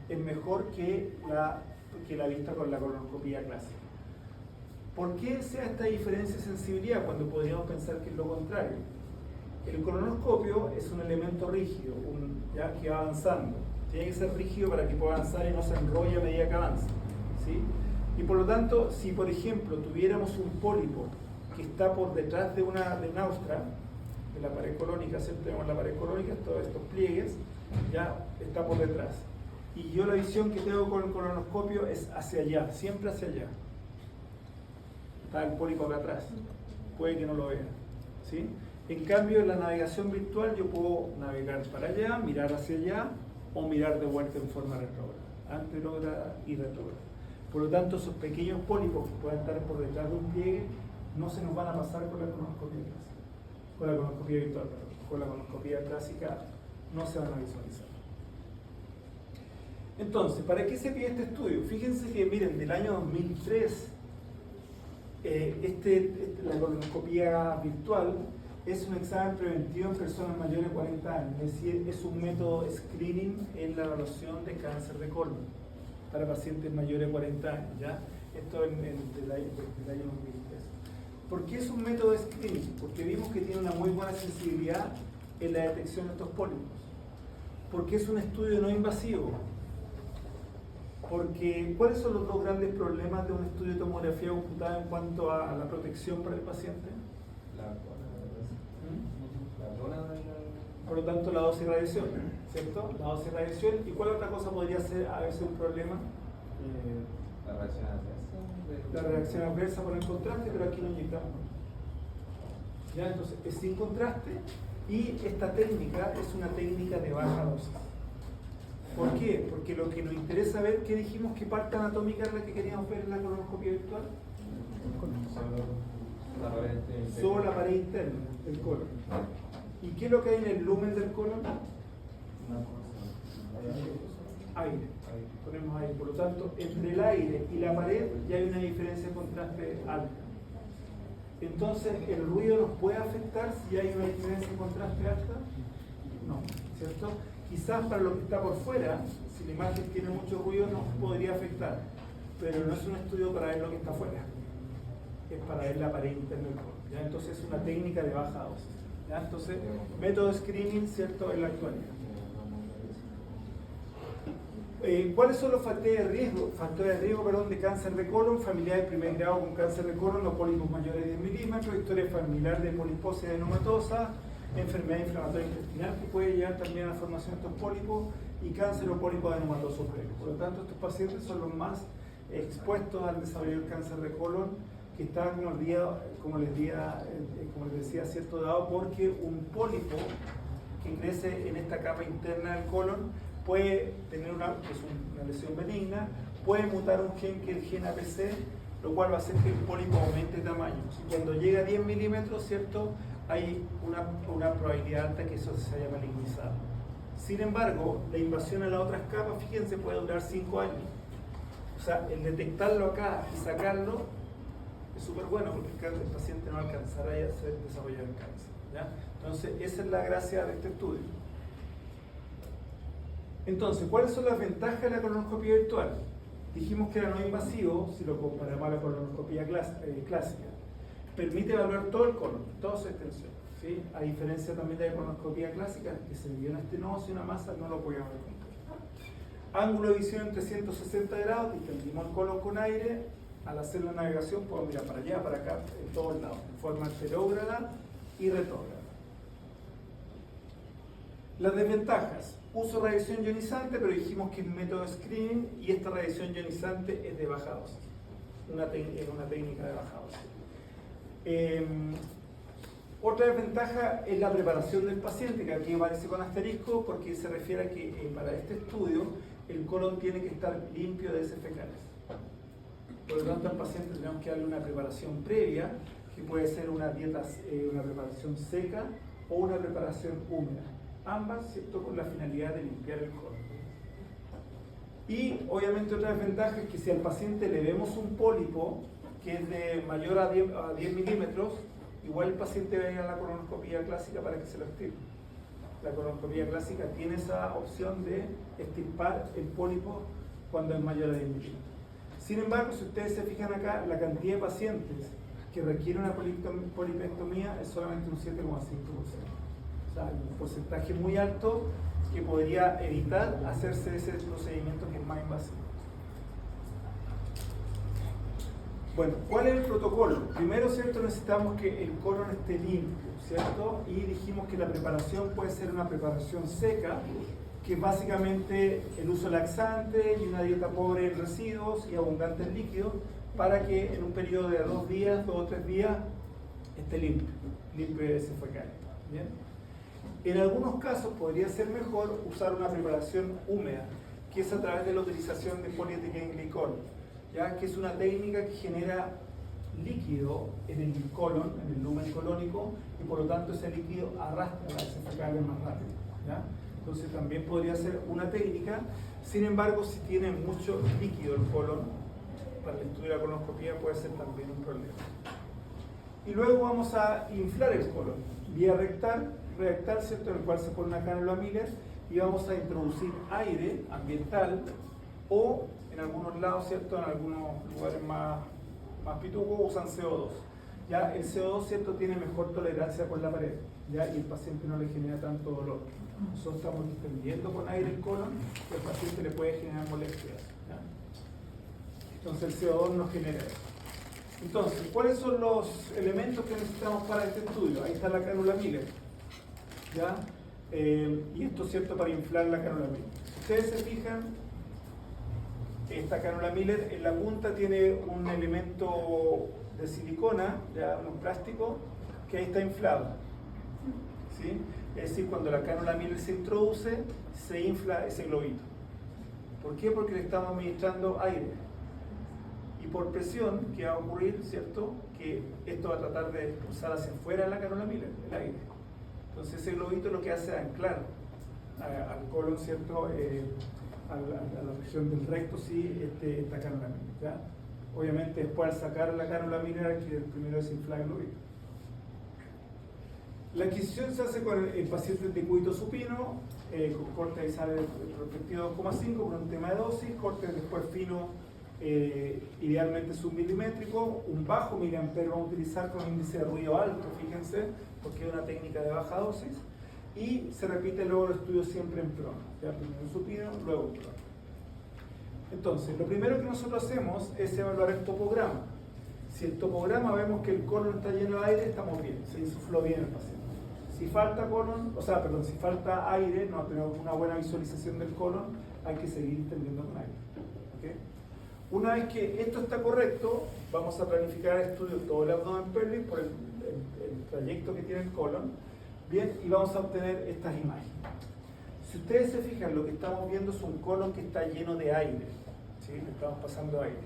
S1: es mejor que la vista con la colonoscopía clásica. ¿Por qué sea esta diferencia de sensibilidad cuando podríamos pensar que es lo contrario? El colonoscopio es un elemento rígido, ya que va avanzando. Tiene que ser rígido para que pueda avanzar y no se enrolle a medida que avanza, ¿sí? Y por lo tanto, si por ejemplo tuviéramos un pólipo que está por detrás de una austra, de la pared colónica, ¿cierto? Tenemos la pared colónica, todos estos pliegues, ya está por detrás. Y yo la visión que tengo con el colonoscopio es hacia allá, siempre hacia allá. Está el pólipo acá atrás, puede que no lo vea, ¿sí? En cambio, en la navegación virtual yo puedo navegar para allá, mirar hacia allá o mirar de vuelta en forma retrógrada, anterógrada y retrógrada. Por lo tanto, esos pequeños pólipos que puedan estar por detrás de un pliegue no se nos van a pasar con la colonoscopia clásica. Con la colonoscopia virtual, perdón. Con la colonoscopia clásica no se van a visualizar. Entonces, ¿para qué se pide este estudio? Fíjense que, miren, del año 2003 La colonoscopía virtual es un examen preventivo en personas mayores de 40 años, es decir, es un método screening en la evaluación de cáncer de colon para pacientes mayores de 40 años, ¿ya? Esto en el año 2003. ¿Por qué es un método de screening? Porque vimos que tiene una muy buena sensibilidad en la detección de estos pólipos. Porque es un estudio no invasivo. Porque, ¿cuáles son los dos grandes problemas de un estudio de tomografía computada en cuanto a la protección para el paciente? Por lo tanto, la dosis de radiación, ¿cierto? La dosis de radiación. ¿Y cuál otra cosa podría ser a veces un problema?
S2: La reacción adversa.
S1: La reacción adversa por el contraste, pero aquí no inyectamos. ¿Ya? Entonces, es sin contraste y esta técnica es una técnica de baja dosis. ¿Por qué? Porque lo que nos interesa ver, ¿qué dijimos que parte anatómica es la que queríamos ver en la colonoscopia virtual? Solo la pared interna del colon. ¿Y qué es lo que hay en el lumen del colon? Aire. Ponemos aire. Por lo tanto, entre el aire y la pared ya hay una diferencia de contraste alta. Entonces, ¿el ruido nos puede afectar si hay una diferencia de contraste alta? No, ¿cierto? Quizás para lo que está por fuera, si la imagen tiene mucho ruido, nos podría afectar. Pero no es un estudio para ver lo que está afuera. Es para ver la pared interna del colon. ¿Ya? Entonces, es una técnica de baja dosis. ¿Ya? Entonces, método de screening, ¿cierto?, en la actualidad. ¿Cuáles son los factores de riesgo? De cáncer de colon, familiar de primer grado con cáncer de colon, los pólipos mayores de 10 milímetros, historia familiar de poliposis adenomatosa, enfermedad inflamatoria intestinal que puede llevar también a la formación de estos pólipos y cáncer o pólipo adenomatoso previo. Por lo tanto, estos pacientes son los más expuestos al desarrollo del cáncer de colon, que está, como les decía, cierto dado, porque un pólipo que crece en esta capa interna del colon puede tener una lesión benigna, puede mutar un gen que es el gen APC, lo cual va a hacer que el pólipo aumente de tamaño. Y cuando llega a 10 milímetros, ¿cierto?, hay una probabilidad alta que eso se haya malignizado. Sin embargo, la invasión a las otras capas, fíjense, puede durar 5 años. O sea, el detectarlo acá y sacarlo es súper bueno porque el paciente no alcanzará a desarrollar el cáncer, ¿ya? Entonces, esa es la gracia de este estudio. Entonces, ¿cuáles son las ventajas de la colonoscopia virtual? Dijimos que era no invasivo, si lo comparamos a la colonoscopia clásica. Permite evaluar todo el colon, toda su extensión, ¿sí? A diferencia también de la colonoscopia clásica, que se vio una estenosis y una masa, no lo podíamos ver completo. Ángulo de visión en 360 grados, distendimos el colon con aire. Al hacer la navegación podemos mirar para allá, para acá, en todos lados, en forma anterógrada y retrógrada. Las desventajas: uso de radiación ionizante, pero dijimos que es método de screening y esta radiación ionizante es de baja dosis, es una técnica de baja dosis. Otra desventaja es la preparación del paciente, que aquí aparece con asterisco porque se refiere a que para este estudio el colon tiene que estar limpio de heces fecales. Por lo tanto, al paciente tenemos que darle una preparación previa, que puede ser una preparación seca o una preparación húmeda. Ambas, ¿cierto?, con la finalidad de limpiar el colon. Y obviamente otra desventaja es que si al paciente le vemos un pólipo que es de mayor a 10 milímetros, igual el paciente va a ir a la colonoscopia clásica para que se lo extirpe. La colonoscopia clásica tiene esa opción de extirpar el pólipo cuando es mayor a 10 milímetros. Sin embargo, si ustedes se fijan acá, la cantidad de pacientes que requieren una polipectomía es solamente un 7,5%. O sea, un porcentaje muy alto que podría evitar hacerse ese procedimiento que es más invasivo. Bueno, ¿cuál es el protocolo? Primero, ¿cierto?, necesitamos que el colon esté limpio, ¿cierto? Y dijimos que la preparación puede ser una preparación seca, que es básicamente el uso laxante y una dieta pobre en residuos y abundante en líquidos, para que en un periodo de 2 o 3 días esté limpio de heces fecales. ¿Bien? En algunos casos podría ser mejor usar una preparación húmeda, que es a través de la utilización de polietilenglicol, ya que es una técnica que genera líquido en el colon, en el lumen colónico, y por lo tanto ese líquido arrastra las heces fecales más rápido, ¿ya? Entonces también podría ser una técnica. Sin embargo, si tiene mucho líquido el colon, para el estudio de la colonoscopía puede ser también un problema. Y luego vamos a inflar el colon, vía rectal, ¿cierto? En el cual se pone una cánula Miller y vamos a introducir aire ambiental o en algunos lados, ¿cierto? En algunos lugares más pitucos usan CO2. Ya el CO2, ¿cierto? Tiene mejor tolerancia por la pared, ¿ya? Y el paciente no le genera tanto dolor. Nosotros estamos distendiendo con aire el colon y al paciente le puede generar molestias, ¿ya? Entonces el CO2 no genera eso. Entonces, ¿cuáles son los elementos que necesitamos para este estudio? Ahí está la cánula Miller, ¿ya? Y esto es cierto para inflar la cánula Miller. Si ustedes se fijan, esta cánula Miller en la punta tiene un elemento de silicona, ya un plástico, que ahí está inflado, ¿sí? Es decir, cuando la cánula Miller se introduce, se infla ese globito. ¿Por qué? Porque le estamos administrando aire. Y por presión, ¿qué va a ocurrir? ¿Cierto? Que esto va a tratar de expulsar hacia afuera la cánula Miller, el aire. Entonces ese globito lo que hace es anclar al colon, ¿cierto? A la región del recto, sí, esta cánula Miller, ¿ya? Obviamente después al sacar la cánula Miller hay que primero desinflar el globito. La adquisición se hace con el paciente de cúbito supino, con corte de sale respectivo 2,5 por un tema de dosis, corte después fino, idealmente submilimétrico, un bajo miliampere vamos a utilizar con índice de ruido alto, fíjense, porque es una técnica de baja dosis, y se repite luego el estudio siempre en prono, ya primero en supino, luego en prono. Entonces, lo primero que nosotros hacemos es evaluar el topograma. Si el topograma vemos que el colon está lleno de aire, estamos bien, se insufló bien el paciente. Si falta si falta aire, no tenemos una buena visualización del colon, hay que seguir extendiendo con aire. ¿Okay? Una vez que esto está correcto, vamos a planificar el estudio de todo el abdomen pelvis por el trayecto que tiene el colon, bien, y vamos a obtener estas imágenes. Si ustedes se fijan, lo que estamos viendo es un colon que está lleno de aire, ¿sí? Le estamos pasando aire.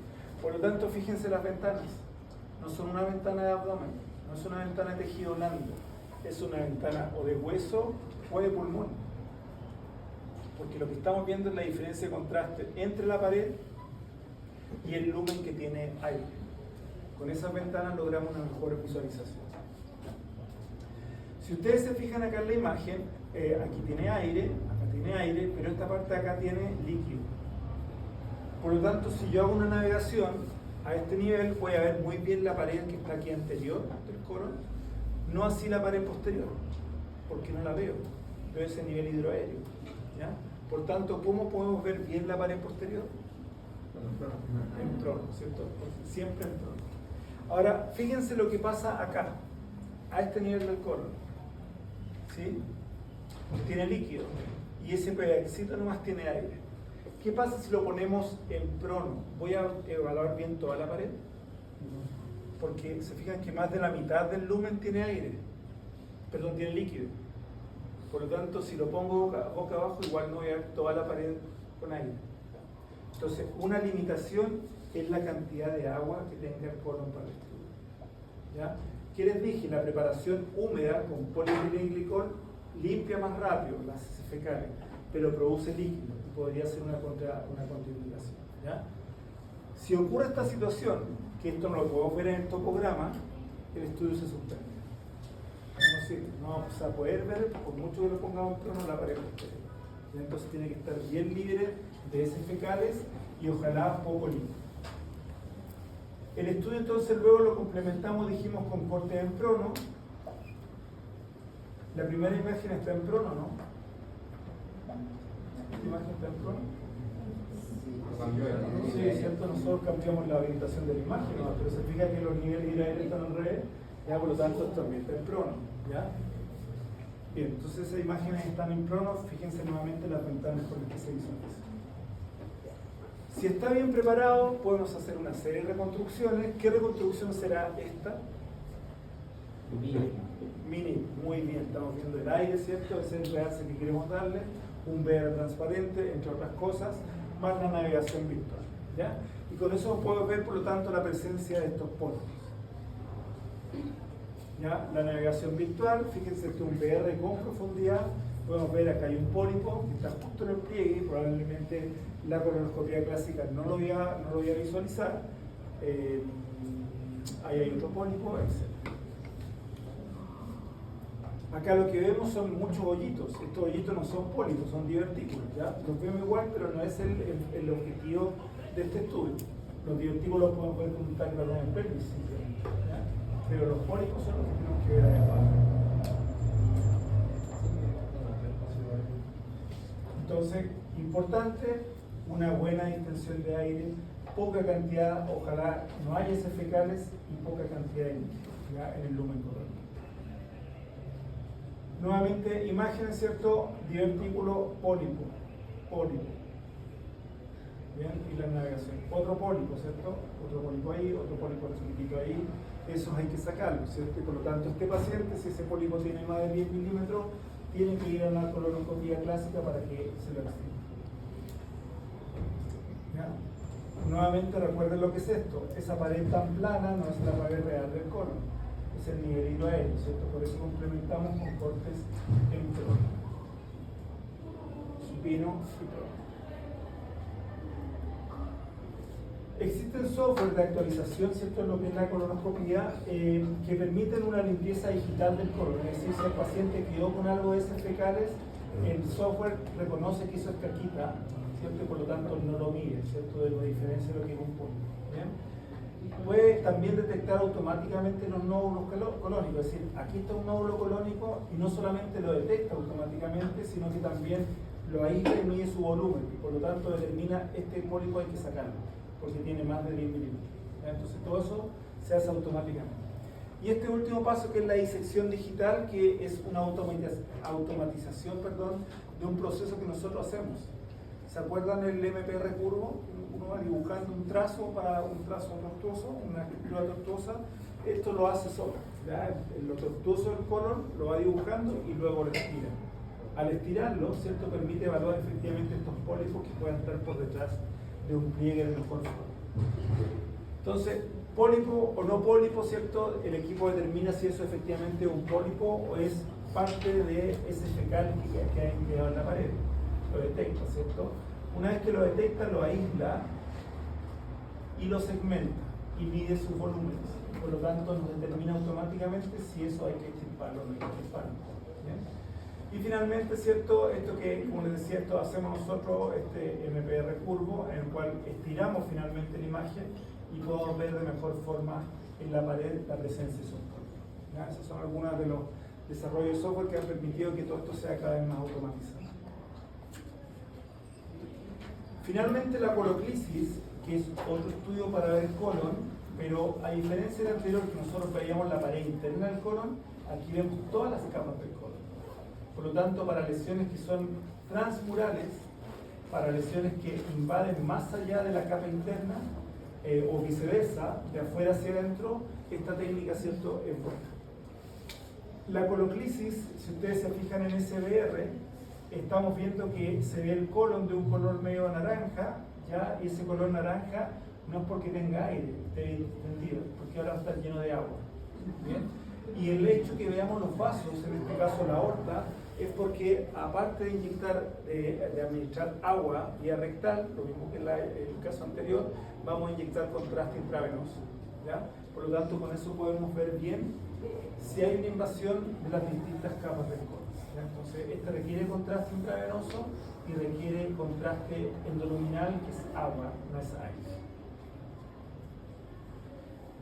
S1: Por lo tanto, fíjense las ventanas. No son una ventana de abdomen, no es una ventana de tejido blando, es una ventana o de hueso o de pulmón. Porque lo que estamos viendo es la diferencia de contraste entre la pared y el lumen que tiene aire. Con esas ventanas logramos una mejor visualización. Si ustedes se fijan acá en la imagen, aquí tiene aire, acá tiene aire, pero esta parte de acá tiene líquido. Por lo tanto, si yo hago una navegación a este nivel, voy a ver muy bien la pared que está aquí anterior del colon, no así la pared posterior, porque no la veo, veo ese nivel hidroaéreo, ¿ya? Por tanto, ¿cómo podemos ver bien la pared posterior? En prono, ¿cierto? Siempre en prono. Ahora, fíjense lo que pasa acá, a este nivel del colon, ¿sí? Tiene líquido, y ese pedacito nomás tiene aire. ¿Qué pasa si lo ponemos en prono? ¿Voy a evaluar bien toda la pared? Porque se fijan que más de la mitad del lumen tiene aire, perdón, tiene líquido. Por lo tanto, si lo pongo boca abajo, igual no voy a ver toda la pared con aire. Entonces, una limitación es la cantidad de agua que tenga el colon para el estudio, ¿ya? ¿Qué les dije? La preparación húmeda con polietilenglicol limpia más rápido las heces fecales, pero produce líquido y podría ser una contraindicación, ¿ya? Si ocurre esta situación, que esto no lo podemos ver en el topograma, el estudio se suspende. No vamos a poder ver, por mucho que lo pongamos en prono, la pared posterior. Entonces tiene que estar bien libre de heces fecales y ojalá poco líquido. El estudio entonces luego lo complementamos, dijimos, con corte en prono. La primera imagen está en prono, ¿no? ¿Esta imagen está en prono? Sí, cierto, nosotros cambiamos la orientación de la imagen, ¿no? Pero se fija que los niveles de aire están al revés, ya, por lo tanto esto también está en prono, ¿ya? Bien, entonces esas imágenes están en prono, fíjense nuevamente las ventanas con las que se visualiza. Si está bien preparado, podemos hacer una serie de reconstrucciones. ¿Qué reconstrucción será esta? Mini, muy bien, estamos viendo el aire, ¿cierto? Ese es el realce que queremos darle, un VR transparente, entre otras cosas, más la navegación virtual, ¿ya? Y con eso podemos ver, por lo tanto, la presencia de estos polvos. ¿Ya? La navegación virtual, fíjense que un VR con profundidad, podemos ver acá hay un pólipo que está justo en el pliegue, probablemente la colonoscopia clásica no lo voy a visualizar, ahí hay otro pólipo, etc. Acá lo que vemos son muchos hoyitos. Estos hoyitos no son pólipos, son divertículos, ¿ya? Los vemos igual, pero no es el objetivo de este estudio. Los divertículos los podemos ver con un tacto en pelvis, simplemente, ¿ya? Pero los pólipos son los que tenemos que ver adecuados. Entonces, importante, una buena distensión de aire, poca cantidad, ojalá no haya heces fecales y poca cantidad de líquido, ¿ya? En el lumen coronal. Nuevamente, imágenes, ¿cierto? Divertículo, pólipo. Bien, y la navegación. Otro pólipo, ¿cierto? Otro pólipo ahí, otro pólipo chiquitito ahí. Esos hay que sacarlos, ¿cierto? Y por lo tanto, este paciente, si ese pólipo tiene más de 10 milímetros, tiene que ir a una colonoscopia clásica para que se lo extienda. ¿Ya? Nuevamente, recuerden lo que es esto. Esa pared tan plana no es la pared real del colon, es el nivelito aéreo, ¿cierto? Por eso complementamos con cortes en prona, supino y prona. Existen software de actualización, ¿cierto?, en lo que es la colonoscopía, que permiten una limpieza digital del colon. Es decir, si el paciente quedó con algo de heces fecales, el software reconoce que eso es caquita, ¿cierto? Y por lo tanto no lo mide, ¿cierto?, de lo diferencia de lo que es un pólipo. Puede también detectar automáticamente los nódulos colónicos, es decir, aquí está un nódulo colónico y no solamente lo detecta automáticamente, sino que también lo aísla y mide su volumen, y por lo tanto determina este pólipo hay que sacarlo, porque tiene más de 10 milímetros. Entonces todo eso se hace automáticamente. Y este último paso, que es la disección digital, que es una automatización de un proceso que nosotros hacemos. ¿Se acuerdan el MPR curvo? Uno va dibujando un trazo para un trazo tortuoso, una estructura tortuosa. Esto lo hace solo, ¿ya? Lo tortuoso del colon lo va dibujando y luego lo estira. Al estirarlo, ¿cierto?, permite evaluar efectivamente estos pólipos que puedan estar por detrás de un pliegue de mejor forma. Entonces, pólipo o no pólipo, ¿cierto? El equipo determina si eso efectivamente es un pólipo o es parte de ese fecal que hay quedado en la pared. Lo detecta, ¿cierto? Una vez que lo detecta, lo aísla y lo segmenta y mide sus volúmenes. Por lo tanto, nos determina automáticamente si eso hay que extirparlo o no hay que extirparlo. ¿Bien? Y finalmente, ¿cierto? Esto que, como les decía, esto hacemos nosotros, este MPR curvo, en el cual estiramos finalmente la imagen y podemos ver de mejor forma en la pared la presencia de esos polipos. Esos son algunos de los desarrollos de software que han permitido que todo esto sea cada vez más automatizado. Finalmente, la coloclisis, que es otro estudio para ver colon, pero a diferencia del anterior, que nosotros veíamos la pared interna del colon, aquí vemos todas las capas del colon. Por lo tanto, para lesiones que son transmurales, para lesiones que invaden más allá de la capa interna, o viceversa, de afuera hacia adentro, esta técnica, ¿cierto?, es buena. La coloclisis, si ustedes se fijan en SBR, estamos viendo que se ve el colon de un color medio naranja, ¿ya? Y ese color naranja no es porque tenga aire, esté entendido, porque ahora está lleno de agua. ¿Bien? Y el hecho que veamos los vasos, en este caso la aorta, es porque aparte de inyectar, de administrar agua vía rectal, lo mismo que en el caso anterior, vamos a inyectar contraste intravenoso, ¿ya? Por lo tanto, con eso podemos ver bien si hay una invasión de las distintas capas del colon. Entonces, esta requiere contraste intravenoso y requiere contraste endoluminal, que es agua, no es aire.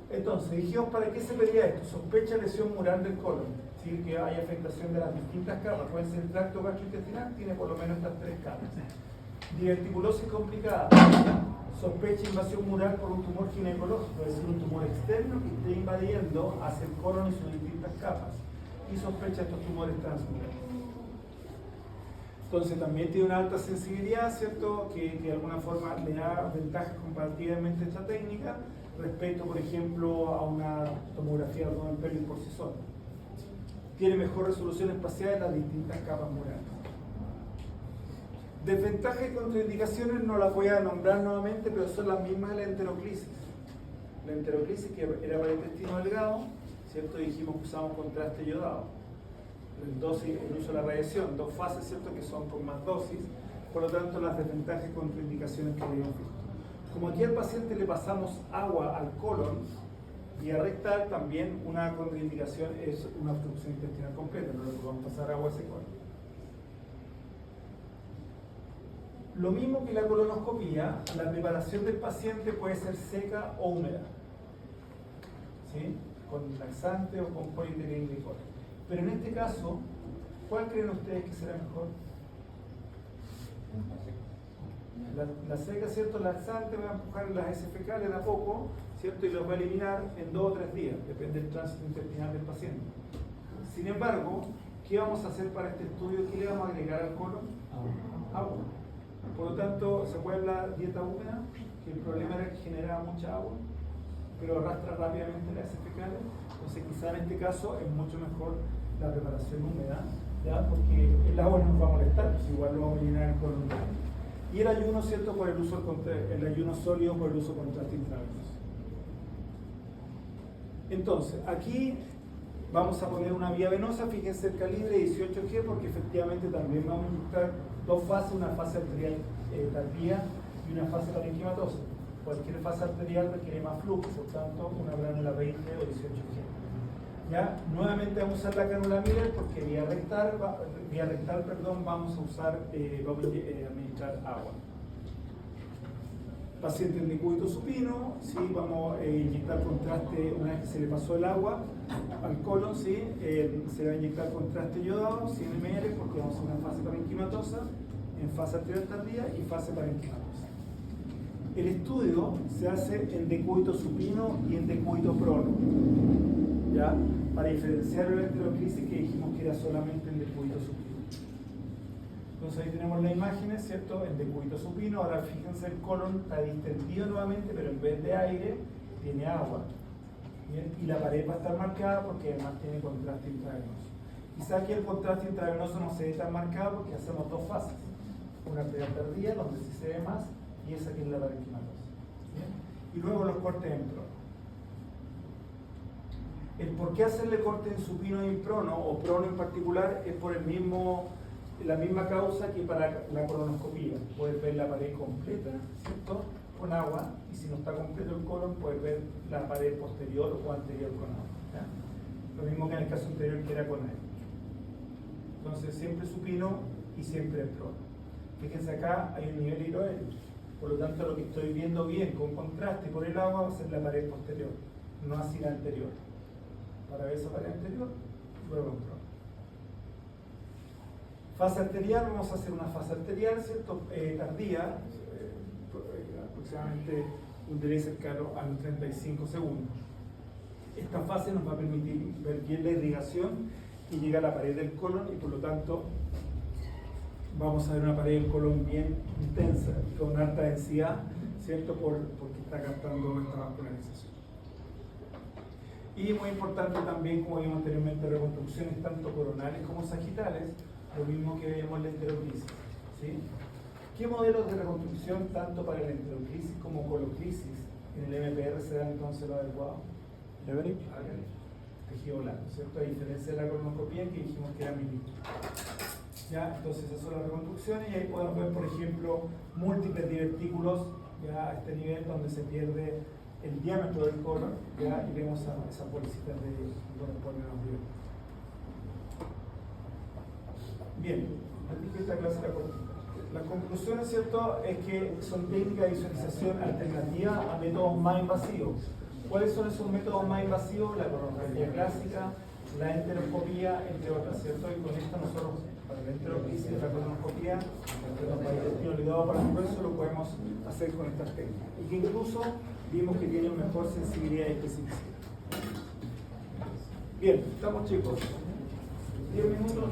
S1: Entonces, dijimos, ¿para qué se pedía esto? Sospecha lesión mural del colon, es decir, que hay afectación de las distintas capas. Puede ser el tracto gastrointestinal, tiene por lo menos estas tres capas. Diverticulosis complicada, sospecha invasión mural por un tumor ginecológico, es decir, un tumor externo que esté invadiendo hacia el colon y sus distintas capas. Y sospecha estos tumores transmurales. Entonces también tiene una alta sensibilidad, ¿cierto?, que de alguna forma le da ventajas comparativamente a esta técnica respecto, por ejemplo, a una tomografía de abdomen pelvis por sí sola. Tiene mejor resolución espacial en las distintas capas murales. Desventajas y contraindicaciones no las voy a nombrar nuevamente, pero son las mismas de la enteroclisis. La enteroclisis, que era para el intestino delgado, ¿cierto? Dijimos que usamos contraste yodado. El uso de la radiación, dos fases, ¿cierto?, que son con más dosis. Por lo tanto, las desventajas y contraindicaciones que habíamos visto. Como aquí al paciente le pasamos agua al colon, vía rectal también una contraindicación es una obstrucción intestinal completa, no le podemos pasar agua a ese colon. Lo mismo que la colonoscopía, la preparación del paciente puede ser seca o húmeda, ¿sí? Con laxante o con polietilenglicol. Pero en este caso, ¿cuál creen ustedes que será mejor? La seca, ¿cierto? Laxante va a empujar las heces fecales de a poco, ¿cierto? Y los va a eliminar en 2 o 3 días, depende del tránsito intestinal del paciente. Sin embargo, ¿qué vamos a hacer para este estudio? ¿Qué le vamos a agregar al colon? Agua. Por lo tanto, se puede hablar dieta húmeda, que el problema era que generaba mucha agua, pero arrastra rápidamente las heces fecales. Entonces, quizá en este caso es mucho mejor la preparación húmeda, ¿ya? Porque el agua no nos va a molestar, pues igual lo vamos a llenar el colon. Y el ayuno, ¿cierto? Por el uso el ayuno sólido por el uso contraste intravenoso. Entonces, aquí vamos a poner una vía venosa, fíjense el calibre 18G, porque efectivamente también vamos a buscar 2 fases, una fase arterial tardía y una fase parenquimatosa. Cualquier fase arterial requiere más flujo, por tanto, una granula 20 o 18G. ¿Ya? Nuevamente vamos a usar la cánula Miller porque vía rectal, vamos a usar, vamos a administrar agua. Paciente en decúbito supino, ¿sí? Vamos a inyectar contraste una vez que se le pasó el agua al colon, ¿sí? Se va a inyectar contraste yodado, 100 ml, porque vamos a hacer una fase parenquimatosa, en fase arterial tardía y fase parenquimatosa. El estudio se hace en decúbito supino y en decúbito prono, ¿ya? Para diferenciar la enteroclisis que dijimos que era solamente en decúbito supino. Entonces ahí tenemos las imágenes, ¿cierto? En decúbito supino, ahora fíjense el colon está distendido nuevamente, pero en vez de aire tiene agua. ¿Bien? Y la pared va a estar marcada porque además tiene contraste intravenoso. Quizá aquí el contraste intravenoso no se ve tan marcado porque hacemos 2 fases. Una arterial tardía, donde sí se ve más, y esa que es la parenquimatosa. Y luego los cortes en prono. El por qué hacerle corte en supino y en prono, o prono en particular, es por la misma causa que para la colonoscopía. Puedes ver la pared completa, ¿cierto? Con agua, y si no está completo el colon, puedes ver la pared posterior o anterior con agua, ¿ya? Lo mismo que en el caso anterior que era con aire. Entonces siempre supino y siempre en prono. Fíjense acá, hay un nivel hidroaéreo. Por lo tanto, lo que estoy viendo bien con contraste por el agua va a ser la pared posterior, no así la anterior. Para ver esa pared anterior, luego en prono. Fase arterial, vamos a hacer una fase arterial, ¿cierto? Tardía, aproximadamente un delay cercano a los 35 segundos. Esta fase nos va a permitir ver bien la irrigación y llega a la pared del colon y por lo tanto vamos a ver una pared del colon bien intensa, con alta densidad, ¿cierto? Porque está captando esta vascularización. Y muy importante también, como vimos anteriormente, reconstrucciones tanto coronales como sagitales, lo mismo que vemos en la enteroclisis, ¿sí? ¿Qué modelos de reconstrucción, tanto para la enteroclisis como coloclisis, en el MPR se dan entonces lo adecuado? Tejido blando, ¿cierto? A diferencia de la colonoscopía que dijimos que era ministro. ¿Ya? Entonces esas son las reconstrucciones y ahí podemos ver, por ejemplo, múltiples divertículos ya a este nivel donde se pierde el diámetro del colon, ¿ya? Y vemos esas bolsitas de donde ponen los divertículos. Bien, esta clase la conclusión, es cierto, es que son técnicas de visualización alternativas a métodos más invasivos. ¿Cuáles son esos métodos más invasivos? La colonoscopia clásica, la enteroscopía, entre otras, ¿cierto? Y con esto nosotros, para la enteroclisis de la colonoscopia, que nos va a ir olvidado para el grueso, lo podemos hacer con estas técnicas. Y que incluso vimos que tienen mejor sensibilidad y especificidad. Bien, estamos chicos. 10 minutos.